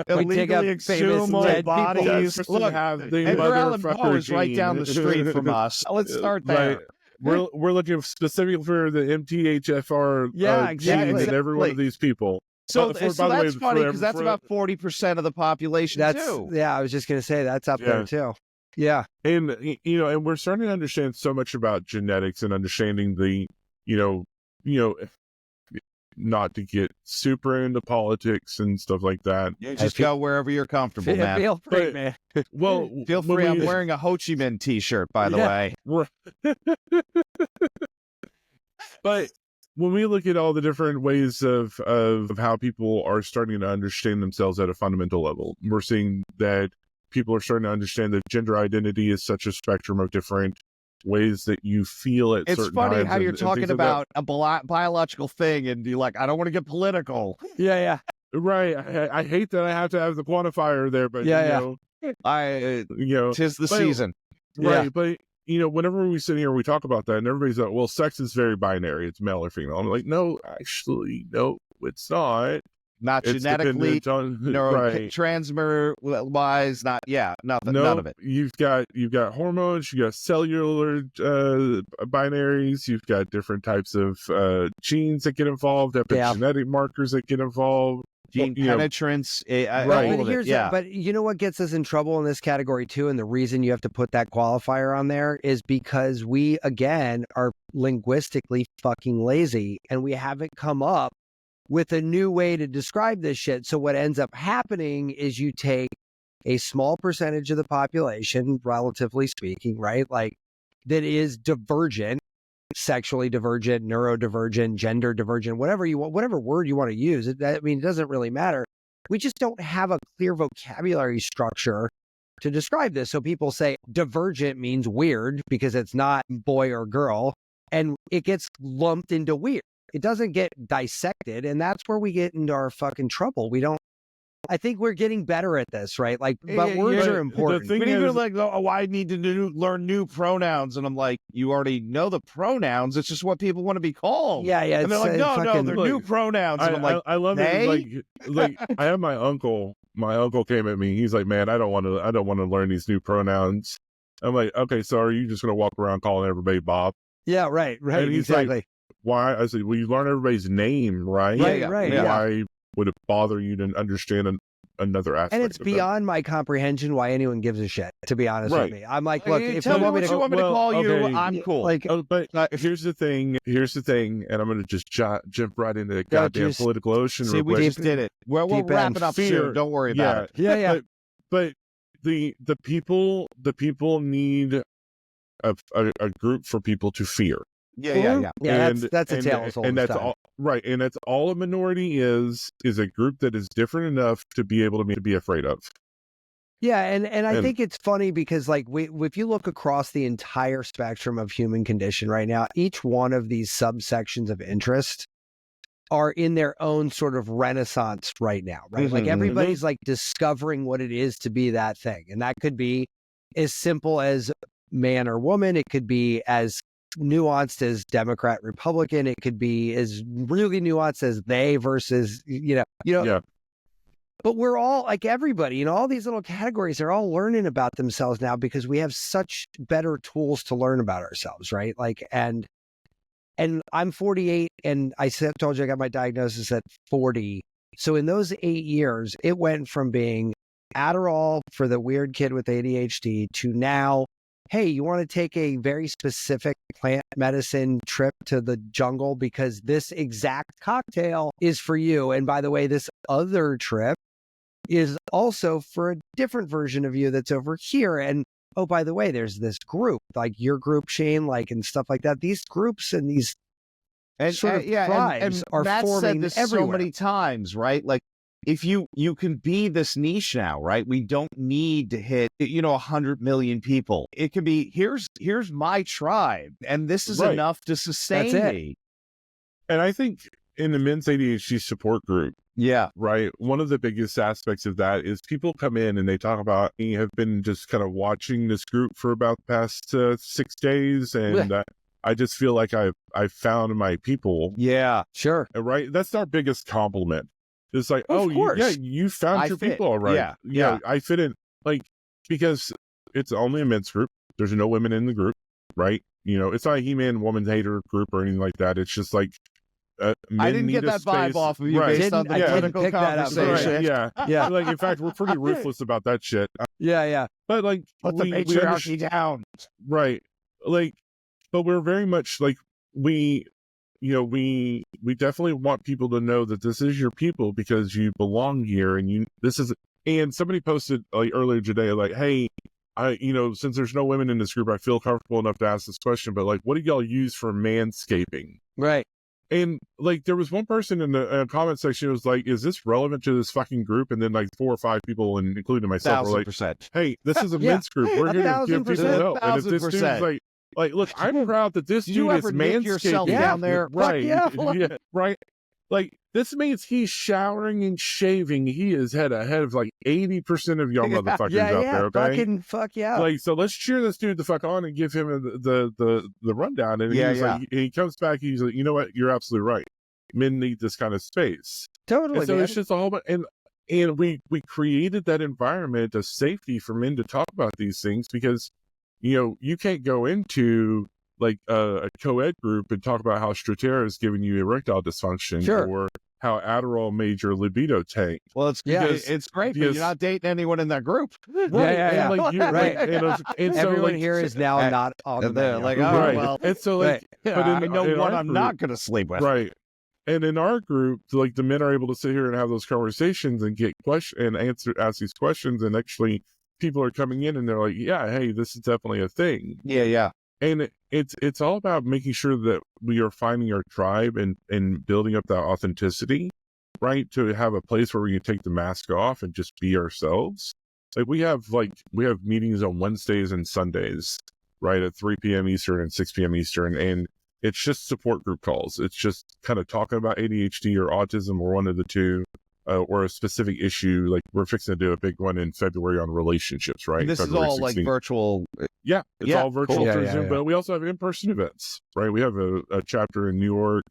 illegally exhume old bodies. Look, Edgar Allan Poe is right down the street from us. Let's start there. Right. We're looking specifically for the MTHFR gene in every one of these people. So that's funny, because that's about 40% of the population too. Yeah, I was just going to say that's up there too. Yeah. And, and we're starting to understand so much about genetics and understanding the, not to get super into politics and stuff like that. Yeah, just go wherever you're comfortable, man. Feel free, man. Well, feel free. I'm wearing a Ho Chi Minh t-shirt, by the way. But when we look at all the different ways of how people are starting to understand themselves at a fundamental level, we're seeing that people are starting to understand that gender identity is such a spectrum of different ways that you feel at certain times. It's funny how you're talking about a biological thing and you're like, I don't want to get political. Yeah. Right. I hate that I have to have the quantifier there, but tis the season. Right. Yeah. But whenever we sit here and we talk about that, and everybody's like, well, sex is very binary. It's male or female. I'm like, no, actually, no, it's not. Not genetically, transmitter-wise, nothing, none of it. You've got hormones, you got cellular binaries, you've got different types of genes that get involved, epigenetic markers that get involved. Gene penetrance, But you know what gets us in trouble in this category too, and the reason you have to put that qualifier on there is because we, again, are linguistically fucking lazy, and we haven't come up with a new way to describe this shit. So what ends up happening is you take a small percentage of the population, relatively speaking, right? Like that is divergent, sexually divergent, neurodivergent, gender divergent, whatever word you want to use. It doesn't really matter. We just don't have a clear vocabulary structure to describe this. So people say divergent means weird because it's not boy or girl, and it gets lumped into weird. It doesn't get dissected, and that's where we get into our fucking trouble. We don't I think we're getting better at this, right? Like, but words are important. The thing But is, even like, oh, I need to learn new pronouns, and I'm like, you already know the pronouns. It's just what people want to be called. Yeah, yeah. And they're like, no, they're new pronouns. And I'm like, I love it. Like I have my uncle. My uncle came at me. He's like, man, I don't want to learn these new pronouns. I'm like, okay, so are you just going to walk around calling everybody Bob? Yeah, right, And he's exactly. like, why? I said, well, you learn everybody's name, right? Right. Why would it bother you to understand another aspect? And it's beyond my comprehension why anyone gives a shit, to be honest with me. I'm like, look, if tell you me want me what to you want me to call you, okay. I'm cool. like, but here's the thing, and I'm going to just jump right into the goddamn political ocean. See, we just did it. Well, we'll wrap it up soon. Don't worry about it. Yeah. But the people need a group for people to fear. Yeah, that's a tale as old as time. All right, and that's all a minority is a group that is different enough to be able to be afraid of. Yeah, and I think it's funny because like if you look across the entire spectrum of human condition right now, each one of these subsections of interest are in their own sort of renaissance right now, right? Mm-hmm, like everybody's like discovering what it is to be that thing. And that could be as simple as man or woman. It could be as nuanced as Democrat, Republican. It could be as really nuanced as they versus, Yeah. But we're all like everybody, all these little categories, they're all learning about themselves now because we have such better tools to learn about ourselves, right? Like, and I'm 48 and I told you I got my diagnosis at 40. So in those 8 years, it went from being Adderall for the weird kid with ADHD to now, hey, you want to take a very specific plant medicine trip to the jungle because this exact cocktail is for you. And by the way, this other trip is also for a different version of you that's over here. And oh, by the way, there's this group, like your group, Shane, like, and stuff like that. These groups and these sort of tribes are Matt forming said this everywhere. so many times, right? Like, if you can be this niche now, right? We don't need to hit, 100 million people. It could be, here's my tribe, and this is enough to sustain me. And I think in the men's ADHD support group, right, one of the biggest aspects of that is people come in and they talk about, I have been just kind of watching this group for about the past 6 days, and I just feel like I've found my people. Yeah, sure. Right? That's our biggest compliment. It's like, you found your fit. people, all right. Yeah, I fit in. Like, because it's only a men's group. There's no women in the group, right? It's not a He-Man woman hater group or anything like that. It's just like, I didn't get that vibe off of you based on the political conversation. Yeah. Like, in fact, we're pretty ruthless about that shit. Yeah. But like, let the patriarchy down. Right. Like, but we're very much like we definitely want people to know that this is your people because you belong here, and and somebody posted like earlier today, like, hey, since there's no women in this group, I feel comfortable enough to ask this question, but like, what do y'all use for manscaping? Right. And like, there was one person in the comment section who was like, is this relevant to this fucking group? And then like 4 or 5 people, and including myself, were like, hey, this is a men's group. We're here to give people help. And if this dude's like, look, I'm proud that this dude is manscaping down there. Right. Right. Like, this means he's showering and shaving. He is ahead of like 80% of y'all motherfuckers out there. Okay. Fuck yeah. Like, so let's cheer this dude the fuck on and give him the rundown. And like, he comes back. He's like, you know what? You're absolutely right. Men need this kind of space. Totally. And so it's just a whole bunch. And we created that environment of safety for men to talk about these things because, you can't go into like a co-ed group and talk about how Strattera is giving you erectile dysfunction or how Adderall made your libido tank. Well, it's great, but you're not dating anyone in that group. Right. And like, and so everyone here is now not on the menu. Like, well. And so like, but I know what I'm not going to sleep with. Right. And in our group, like, the men are able to sit here and have those conversations and get questions and ask these questions, and actually people are coming in and they're like, yeah, hey, this is definitely a thing. Yeah. And it's all about making sure that we are finding our tribe and building up that authenticity, right? To have a place where we can take the mask off and just be ourselves. Like, we have meetings on Wednesdays and Sundays, right, at 3 p.m. Eastern and 6 p.m. Eastern, and it's just support group calls. It's just kind of talking about ADHD or autism or one of the two. or a specific issue. Like we're fixing to do a big one in February on relationships, right? And this February is all 16th. like virtual. Yeah, it's all virtual cool. through Zoom, but we also have in-person events, right? We have a chapter in New York,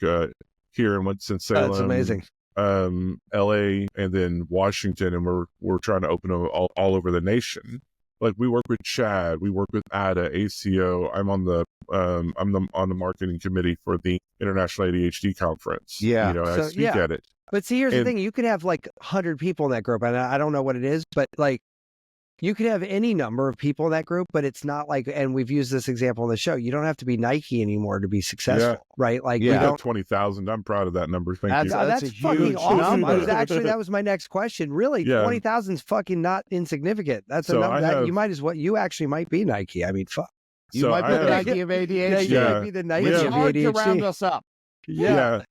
here in Winston-Salem. That's amazing. LA, and then Washington, and we're trying to open them all over the nation. Like we work with Chad, we work with ADA, ACO. I'm on the on the marketing committee for the International ADHD conference. Yeah, I speak at it. But see, here's the thing: you could have like 100 people in that group, and I don't know what it is, but like you could have any number of people in that group, but it's not like. And we've used this example on the show. You don't have to be Nike anymore to be successful, right? Like we got 20,000. I'm proud of that number. Thank you. That's fucking awesome. That was my next question. Really, 20,000 is fucking not insignificant. That's a number that you might as well. You actually might be Nike. I mean, fuck. You might be the Nike of ADHD. You might be the Nike of ADHD. It's hard to round us up. Yeah.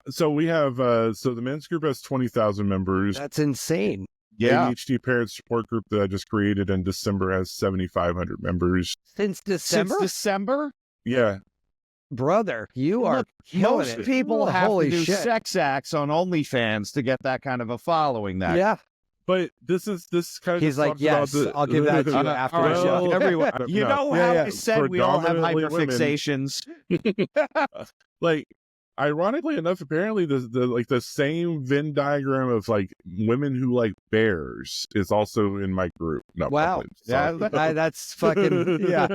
So we have so the men's group has 20,000 members. That's insane. Yeah. ADHD parent support group that I just created in December has 7,500 members. Since December? Yeah. Brother, you are killing most it. people have Holy to do shit. sex acts on OnlyFans to get that kind of a following. Yeah. But this kind of he's like, yes, I'll give that to you after the show. Everyone, how I said we all have hyperfixations. Like, ironically enough, apparently the same Venn diagram of like women who like bears is also in my group. No, wow, that's fucking yeah.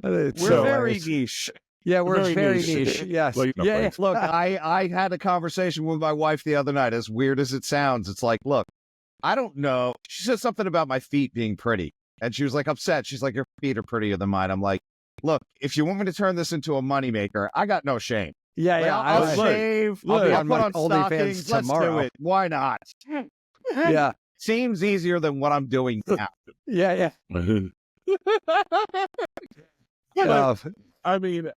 We're very niche. Yeah, we're very niche. Yes. Like, Look, I had a conversation with my wife the other night. As weird as it sounds, it's like, look, I don't know. She said something about my feet being pretty, and she was like upset. She's like, your feet are prettier than mine. I'm like, look, if you want me to turn this into a moneymaker, I got no shame. Yeah, I'll shave. I'll put on stockings. Let's do it. Why not? Yeah. Seems easier than what I'm doing now. Yeah. I mean,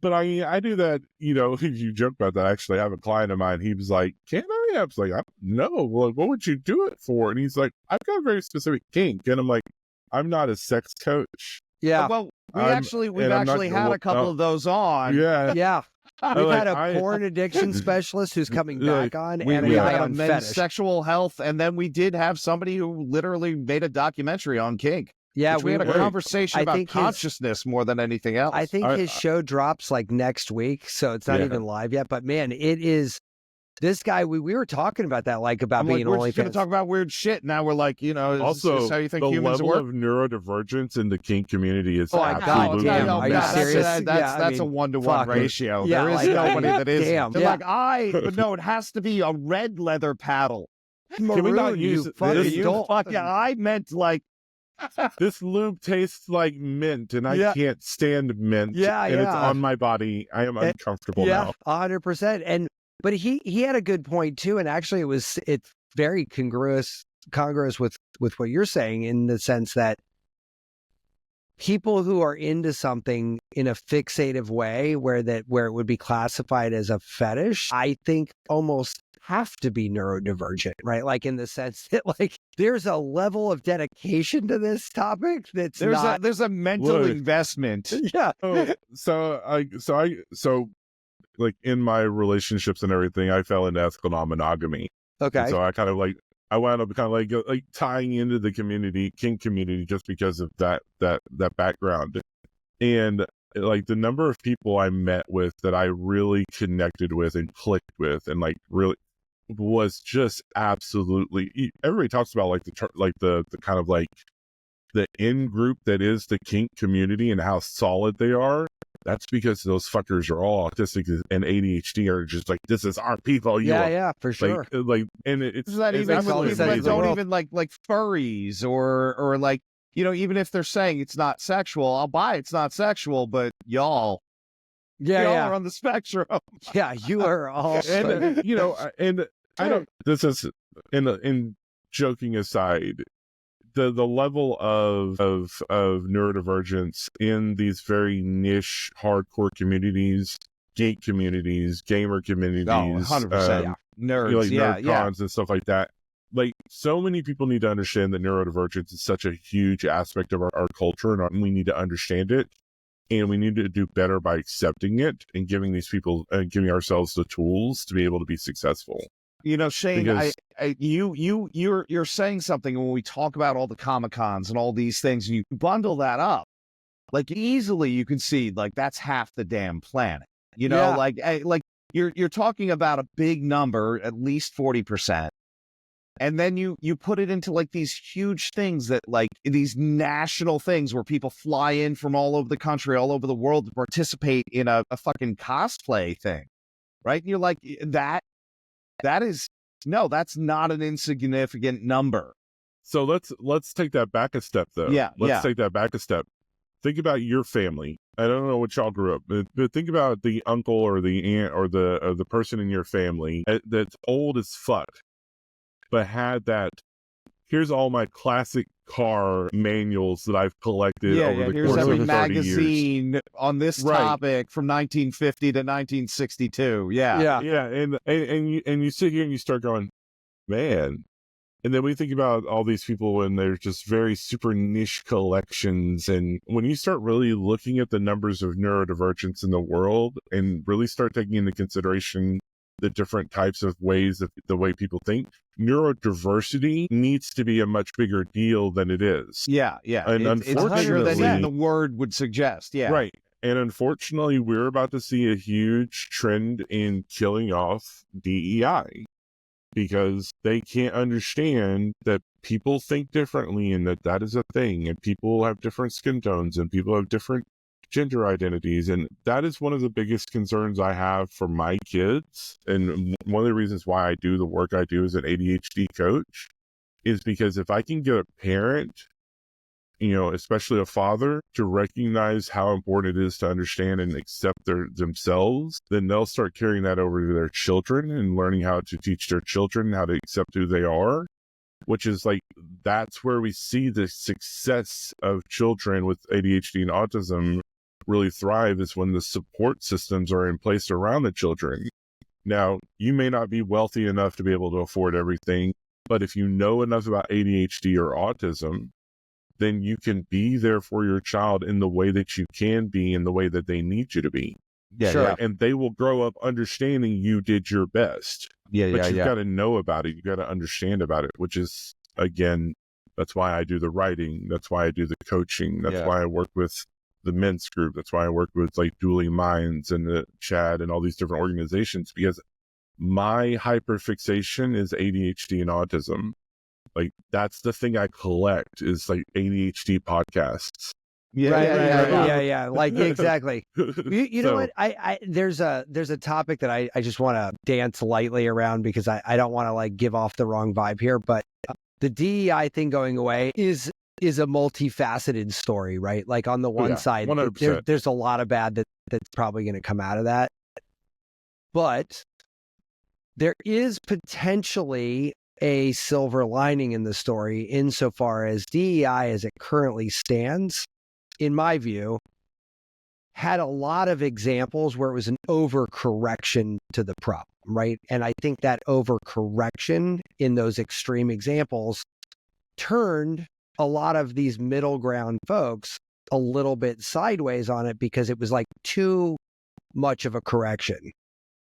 but I do that, you joke about that. Actually, I have a client of mine. He was like, can I? I was like, no. Well, what would you do it for? And he's like, I've got a very specific kink. And I'm like, I'm not a sex coach. Yeah. Well, we've actually had a couple of those on. Yeah. We've had a porn addiction specialist who's coming back on, and a guy on men's fetish. Sexual health, and then we did have somebody who literally made a documentary on kink. Yeah, we had a conversation about consciousness more than anything else. I think his show drops like next week, so it's not even live yet. But man, it is. This guy, we were talking about that, like about being we're OnlyFans. We're going to talk about weird shit. Now we're like, also, is this how you think the humans level work? of neurodivergence in the kink community is absolutely. damn. Are you serious? That's a 1-to-1 ratio. Yeah, there is nobody that is. Damn. They're like, but no, it has to be a red leather paddle. Maroon, can we not use I meant like. This lube tastes like mint, and I can't stand mint. And it's on my body. I am uncomfortable now. 100%. But he had a good point too, and actually it's very congruous with what you're saying, in the sense that people who are into something in a fixative way, where it would be classified as a fetish, I think almost have to be neurodivergent, right? Like in the sense that like there's a level of dedication to this topic that's there's a mental investment. Yeah. So like in my relationships and everything, I fell into ethical non-monogamy. Okay. And so I wound up kind of like tying into the kink community just because of that background. And like the number of people I met with that I really connected with and clicked with, and like really was just absolutely. Everybody talks about like the kind of like the in group that is the kink community and how solid they are. That's because those fuckers are all autistic and ADHD are just like, this is our people. Yeah, for sure. And it's that even with people that don't even like furries or like, even if they're saying it's not sexual, I'll buy it's not sexual, but y'all are on the spectrum. Yeah, you are all. And and I don't. This is in joking aside. The level of neurodivergence in these very niche, hardcore communities, geek communities, gamer communities, 100%, nerds, nerd and stuff like that. Like, so many people need to understand that neurodivergence is such a huge aspect of our culture, and we need to understand it, and we need to do better by accepting it and giving these people, giving ourselves the tools to be able to be successful. Shane, Because you're saying something when we talk about all the Comic-Cons and all these things, and you bundle that up, like easily you can see like that's half the damn planet. Yeah. Like you're talking about a big number, at least 40%. And then you put it into like these huge things that like these national things where people fly in from all over the country, all over the world to participate in a fucking cosplay thing. Right. And you're like, that's not an insignificant number. So let's take that back a step though. Let's take that back a step. Think about your family. I don't know what y'all grew up, but think about the uncle or the aunt or the person in your family that's old as fuck, but had that, here's all my classic car manuals that I've collected over the here's course every of 30 magazine years. on this topic from 1950 to 1962. Yeah. And you sit here and you start going, man. And then we think about all these people and they're just very super niche collections. And when you start really looking at the numbers of neurodivergence in the world and really start taking into consideration the different types of ways that the way people think, neurodiversity needs to be a much bigger deal than it is. Yeah. And it's bigger than the word would suggest. Yeah. Right. And unfortunately, we're about to see a huge trend in killing off DEI because they can't understand that people think differently and that is a thing, and people have different skin tones and people have different gender identities. And that is one of the biggest concerns I have for my kids. And one of the reasons why I do the work I do as an ADHD coach is because if I can get a parent, especially a father, to recognize how important it is to understand and accept themselves, then they'll start carrying that over to their children and learning how to teach their children how to accept who they are, which is like, that's where we see the success of children with ADHD and autism really thrive, is when the support systems are in place around the children. Now, you may not be wealthy enough to be able to afford everything, but if you know enough about ADHD or autism, then you can be there for your child in the way that you can be, in the way that they need you to be. Yeah. And they will grow up understanding you did your best. But you've got to know about it. You got to understand about it, which is, again, that's why I do the writing. That's why I do the coaching. That's why I work with the men's group. That's why I work with like Dueling Minds and the Chad and all these different organizations, because my hyperfixation is ADHD and autism. Like, that's the thing I collect, is like ADHD podcasts. Yeah. Like, exactly. You know what? There's a topic that I just want to dance lightly around because I don't want to like give off the wrong vibe here, but the DEI thing going away is a multifaceted story, right? Like, on the one side, there's a lot of bad that's probably going to come out of that, but there is potentially a silver lining in the story insofar as DEI as it currently stands, in my view, had a lot of examples where it was an overcorrection to the problem, right? And I think that overcorrection in those extreme examples turned a lot of these middle ground folks a little bit sideways on it because it was like too much of a correction.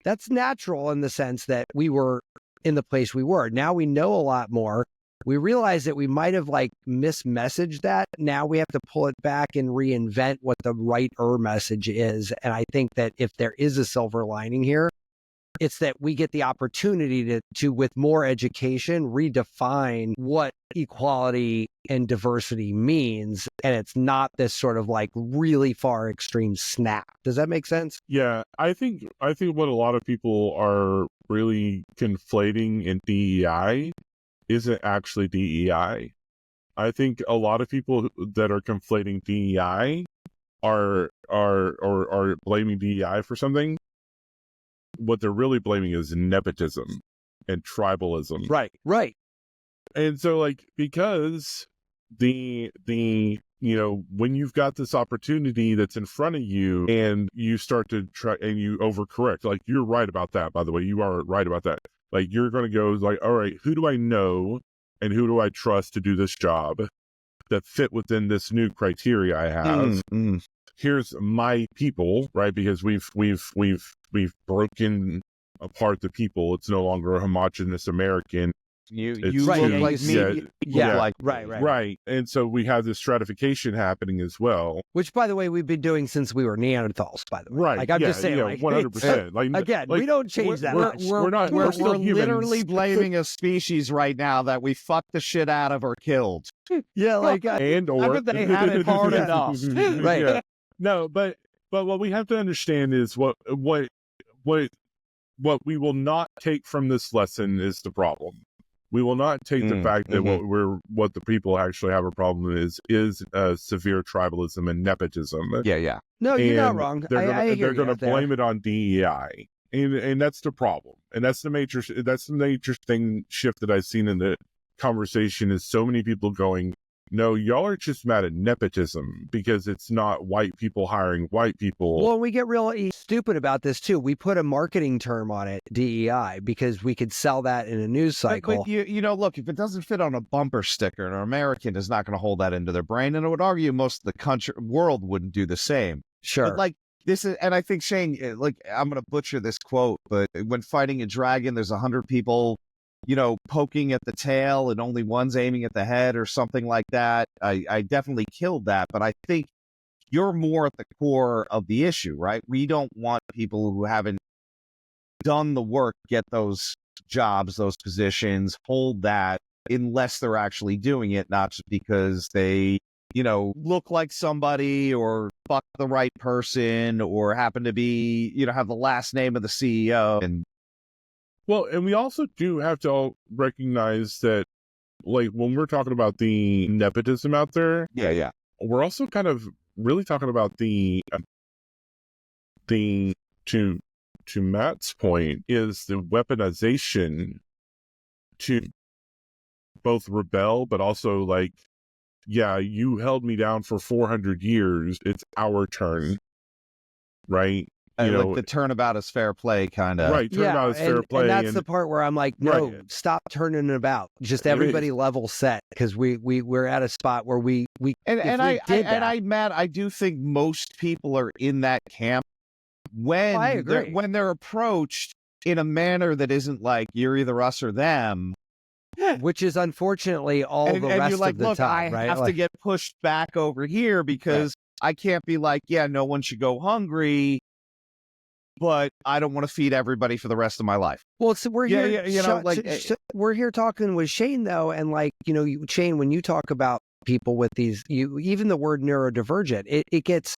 That's natural in the sense that we were in the place we were. Now we know a lot more. We realize that we might have like mismessaged that. Now we have to pull it back and reinvent what the right-er message is. And I think that if there is a silver lining here, it's that we get the opportunity to with more education, redefine what equality and diversity means. And it's not this sort of like really far extreme snap. Does that make sense? Yeah, I think what a lot of people are really conflating in DEI isn't actually DEI. I think a lot of people that are conflating DEI are blaming DEI for something. What they're really blaming is nepotism and tribalism. Right. And so, like, because the when you've got this opportunity that's in front of you and you start to try and you overcorrect, like, you're right about that, by the way, you are right about that. Like, you're going to go like, all right, who do I know and who do I trust to do this job that fit within this new criteria I have? Here's my people, right? Because we've broken apart the people. It's no longer a homogenous American. You right, look like me. Right. And so we have this stratification happening as well. Which, by the way, we've been doing since we were Neanderthals, by the way. Right. Like, I'm just saying, 100%. Like, again, we don't change that much. We're still literally blaming a species right now that we fucked the shit out of or killed. Yeah, like, or they had it hard enough. Right. Yeah. No, but what we have to understand is what we will not take from this lesson is the problem. We will not take the fact that what the people actually have a problem is severe tribalism and nepotism. Yeah. No, you're not wrong. They're going to blame it on DEI, and that's the problem. And that's the major thing shift that I've seen in the conversation is so many people going, no, y'all are just mad at nepotism because it's not white people hiring white people. Well, we get really stupid about this too. We put a marketing term on it, DEI, because we could sell that in a news cycle. But you know, look, if it doesn't fit on a bumper sticker, an American is not going to hold that into their brain. And I would argue most of the world wouldn't do the same. Sure. But like this is, and I think Shane, like I'm going to butcher this quote, but when fighting a dragon, there's 100 people, you know, poking at the tail and only one's aiming at the head or something like that. I definitely killed that, but I think you're more at the core of the issue, right? We don't want people who haven't done the work get those jobs, those positions, hold that unless they're actually doing it, not just because they, you know, look like somebody or fuck the right person or happen to be, you know, have the last name of the CEO. And well, and we also do have to all recognize that, like, when we're talking about the nepotism out there, we're also kind of really talking about the to Matt's point is the weaponization to both rebel, but also like, yeah, you held me down for 400 years. It's our turn, right? You know, like the turnabout is fair play kind of. Right, turnabout is fair play. And that's the part where I'm like, no, stop turning it about. Just everybody level set, because we're at a spot where we Matt, I do think most people are in that camp when they're approached in a manner that isn't like you're either us or them. Which is unfortunately all the rest you're like, of the look, time, I right? have to get pushed back over here because I can't be like, yeah, no one should go hungry, but I don't want to feed everybody for the rest of my life. Well, so we're here, we're here talking with Shane though, and like, you know, Shane, when you talk about people with these, even the word neurodivergent, it gets.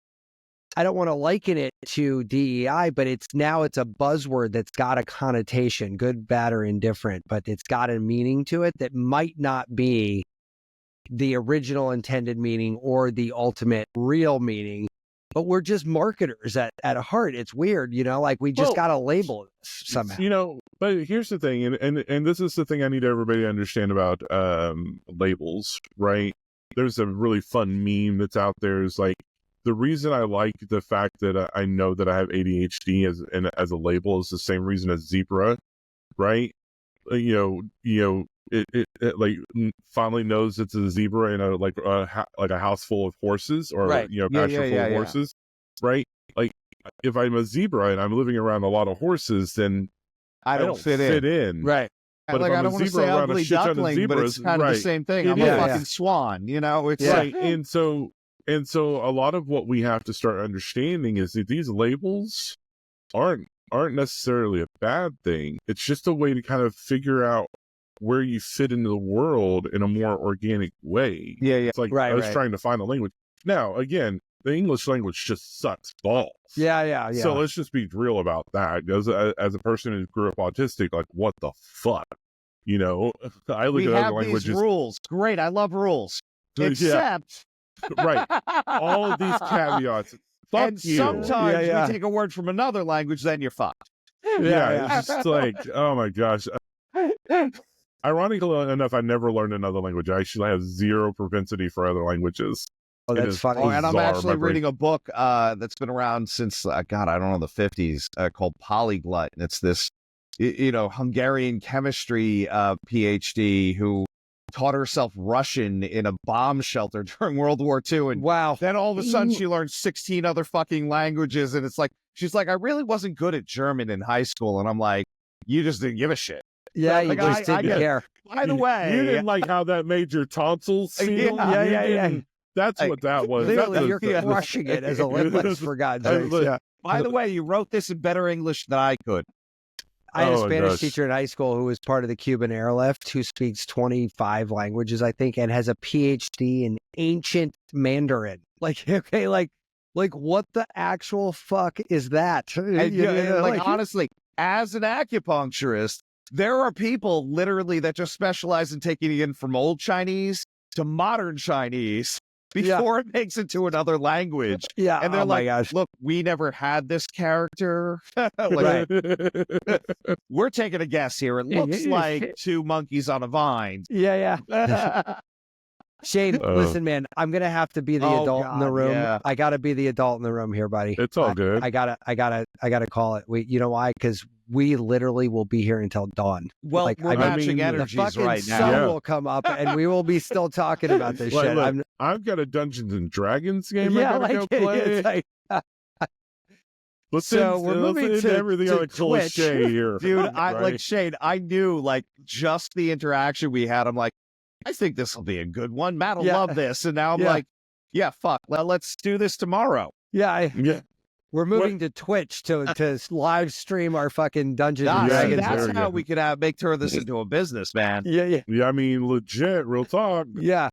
I don't want to liken it to DEI, but it's a buzzword that's got a connotation, good, bad, or indifferent, but it's got a meaning to it that might not be the original intended meaning or the ultimate real meaning. But we're just marketers at heart. It's weird, you know, like we just got to label it somehow. You know, but here's the thing, and this is the thing I need everybody to understand about labels, right? There's a really fun meme that's out there is like, the reason I like the fact that I know that I have ADHD as a label is the same reason as zebra, right? You know, it like finally knows it's a zebra in a house full of horses or pasture full of horses, right? Like if I'm a zebra and I'm living around a lot of horses, then I don't fit in, right? But like I don't want to say ugly duckling, but it's kind of the same thing. I'm a fucking swan, you know? It's right, and so a lot of what we have to start understanding is that these labels aren't necessarily a bad thing. It's just a way to kind of figure out where you fit into the world in a more organic way. Yeah. It's like I was trying to find a language. Now, again, the English language just sucks balls. Yeah. So let's just be real about that. As a person who grew up autistic, like what the fuck? You know, I look at other languages. These rules. Great. I love rules. Except right. All of these caveats. Fuck you. Sometimes we take a word from another language, then you're fucked. Yeah. It's just like, oh my gosh. Ironically enough, I never learned another language. I actually have zero propensity for other languages. Oh, that's funny. And I'm actually reading a book that's been around since, I don't know, the 50s called Polyglot. And it's this, Hungarian chemistry PhD who taught herself Russian in a bomb shelter during World War II. And wow. Then all of a sudden she learned 16 other fucking languages. And it's like, she's like, I really wasn't good at German in high school. And I'm like, you just didn't give a shit. Yeah, you Like, just didn't care. By the way, you didn't like how that made your tonsils feel. Yeah. That's what that was. Literally, you're crushing it as a linguist, for God's sake. Yeah. By the way, you wrote this in better English than I could. I had a Spanish teacher in high school who was part of the Cuban airlift, who speaks 25 languages, I think, and has a PhD in ancient Mandarin. Like, okay, like what the actual fuck is that? And, honestly, as an acupuncturist, there are people literally that just specialize in taking it in from old Chinese to modern Chinese before it makes it to another language. Yeah. And they're like, look, we never had this character. We're taking a guess here. It looks like two monkeys on a vine. Yeah. Shane, listen, man, I'm going to have to be the adult in the room. Yeah. I got to be the adult in the room here, buddy. It's all good. I gotta call it. You know why? Because we literally will be here until dawn. Well, we're matching energies the fucking right now. sun will come up and we will be still talking about this shit. Look, I've got a Dungeons and Dragons game I gotta go play. We're moving to everything to on a cliche here. Dude, like Shane, I knew like just the interaction we had. I'm like, I think this will be a good one. Matt will love this. And now I'm like, yeah, fuck. Well, let's do this tomorrow. We're moving to Twitch to live stream our fucking Dungeons and Dragons. That's how we could turn this into a business, man. Yeah, I mean, legit, real talk. Yeah.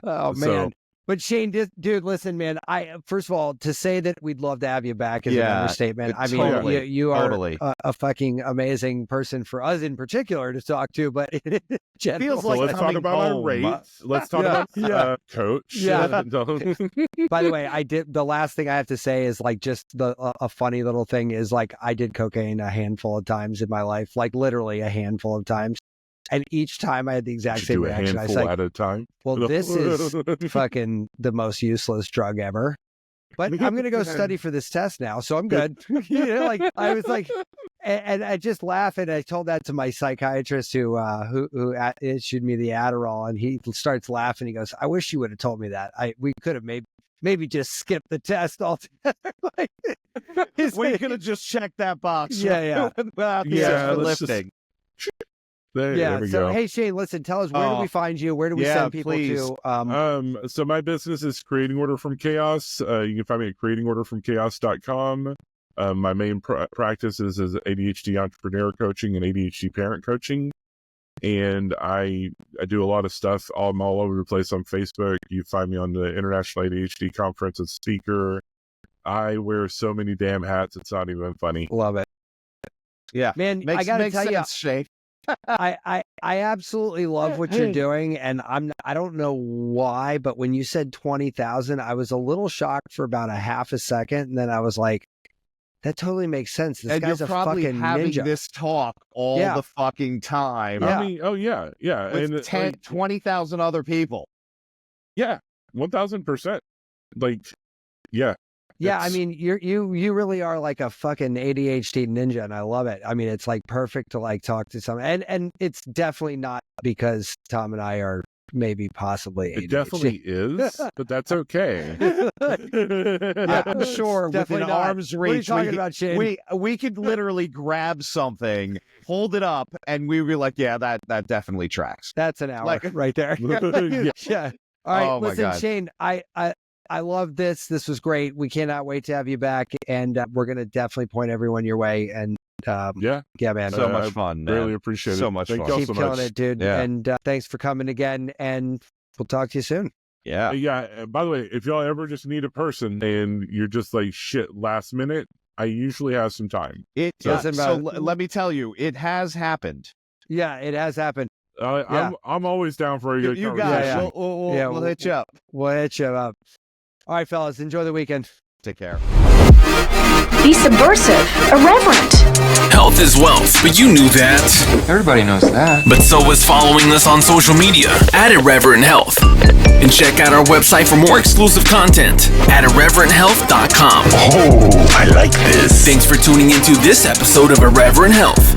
Oh, man. But Shane, dude, listen, man, first of all, to say that we'd love to have you back is an understatement. I mean, you are a fucking amazing person for us in particular to talk to, but it feels like let's talk about our rates. Let's talk about Coach. Yeah. By the way, the last thing I have to say is like just a funny little thing is like I did cocaine a handful of times in my life, like literally a handful of times. And each time I had the exact same reaction. I was like, at a time? Well, this is fucking the most useless drug ever. But I'm going to go study for this test now, so I'm good. I was like, and I just laugh, and I told that to my psychiatrist who issued me the Adderall, and he starts laughing. He goes, "I wish you would have told me that. We could have maybe just skipped the test altogether." We could have just checked that box. Without the lifting. There we go. Hey Shane, listen, tell us, where do we find you? Where do we send people to? So my business is Creating Order from Chaos. You can find me at creatingorderfromchaos.com. My main practice is as ADHD entrepreneur coaching and ADHD parent coaching. And I do a lot of stuff. I'm all over the place on Facebook. You find me on the International ADHD Conference as speaker. I wear so many damn hats, it's not even funny. Love it. Yeah. Man, I gotta tell you, Shane. I absolutely love what you're doing, and I don't know why, but when you said 20,000, I was a little shocked for about a half a second, and then I was like, that totally makes sense. This guy's you're a probably fucking having ninja. This talk all the fucking time. Yeah. I mean, with 20,000 other people. Yeah, 1,000%. Yeah, I mean, you really are like a fucking ADHD ninja, and I love it. I mean, it's like perfect to like talk to someone, and it's definitely not because Tom and I are maybe possibly ADHD. It definitely is, but that's okay. I'm sure within arm's reach. What are you talking about, Shane? We could literally grab something, hold it up, and we were like, yeah, that definitely tracks. That's an hour right there. Yeah. All right, listen, Shane, I love this. This was great. We cannot wait to have you back, and we're going to definitely point everyone your way. And yeah, man. So much fun, man. Really appreciate it. So much fun. Keep killing it, dude. Yeah. And thanks for coming again, and we'll talk to you soon. Yeah. Yeah. By the way, if y'all ever just need a person and you're just like, shit, last minute, I usually have some time. So let me tell you, it has happened. Yeah, it has happened. I'm always down for a good conversation. We'll hit you up. We'll hit you up. All right, fellas, enjoy the weekend. Take care. Be subversive, irreverent. Health is wealth, but you knew that. Everybody knows that. But so is following us on social media at Irreverent Health. And check out our website for more exclusive content at irreverenthealth.com. Oh, I like this. Thanks for tuning into this episode of Irreverent Health.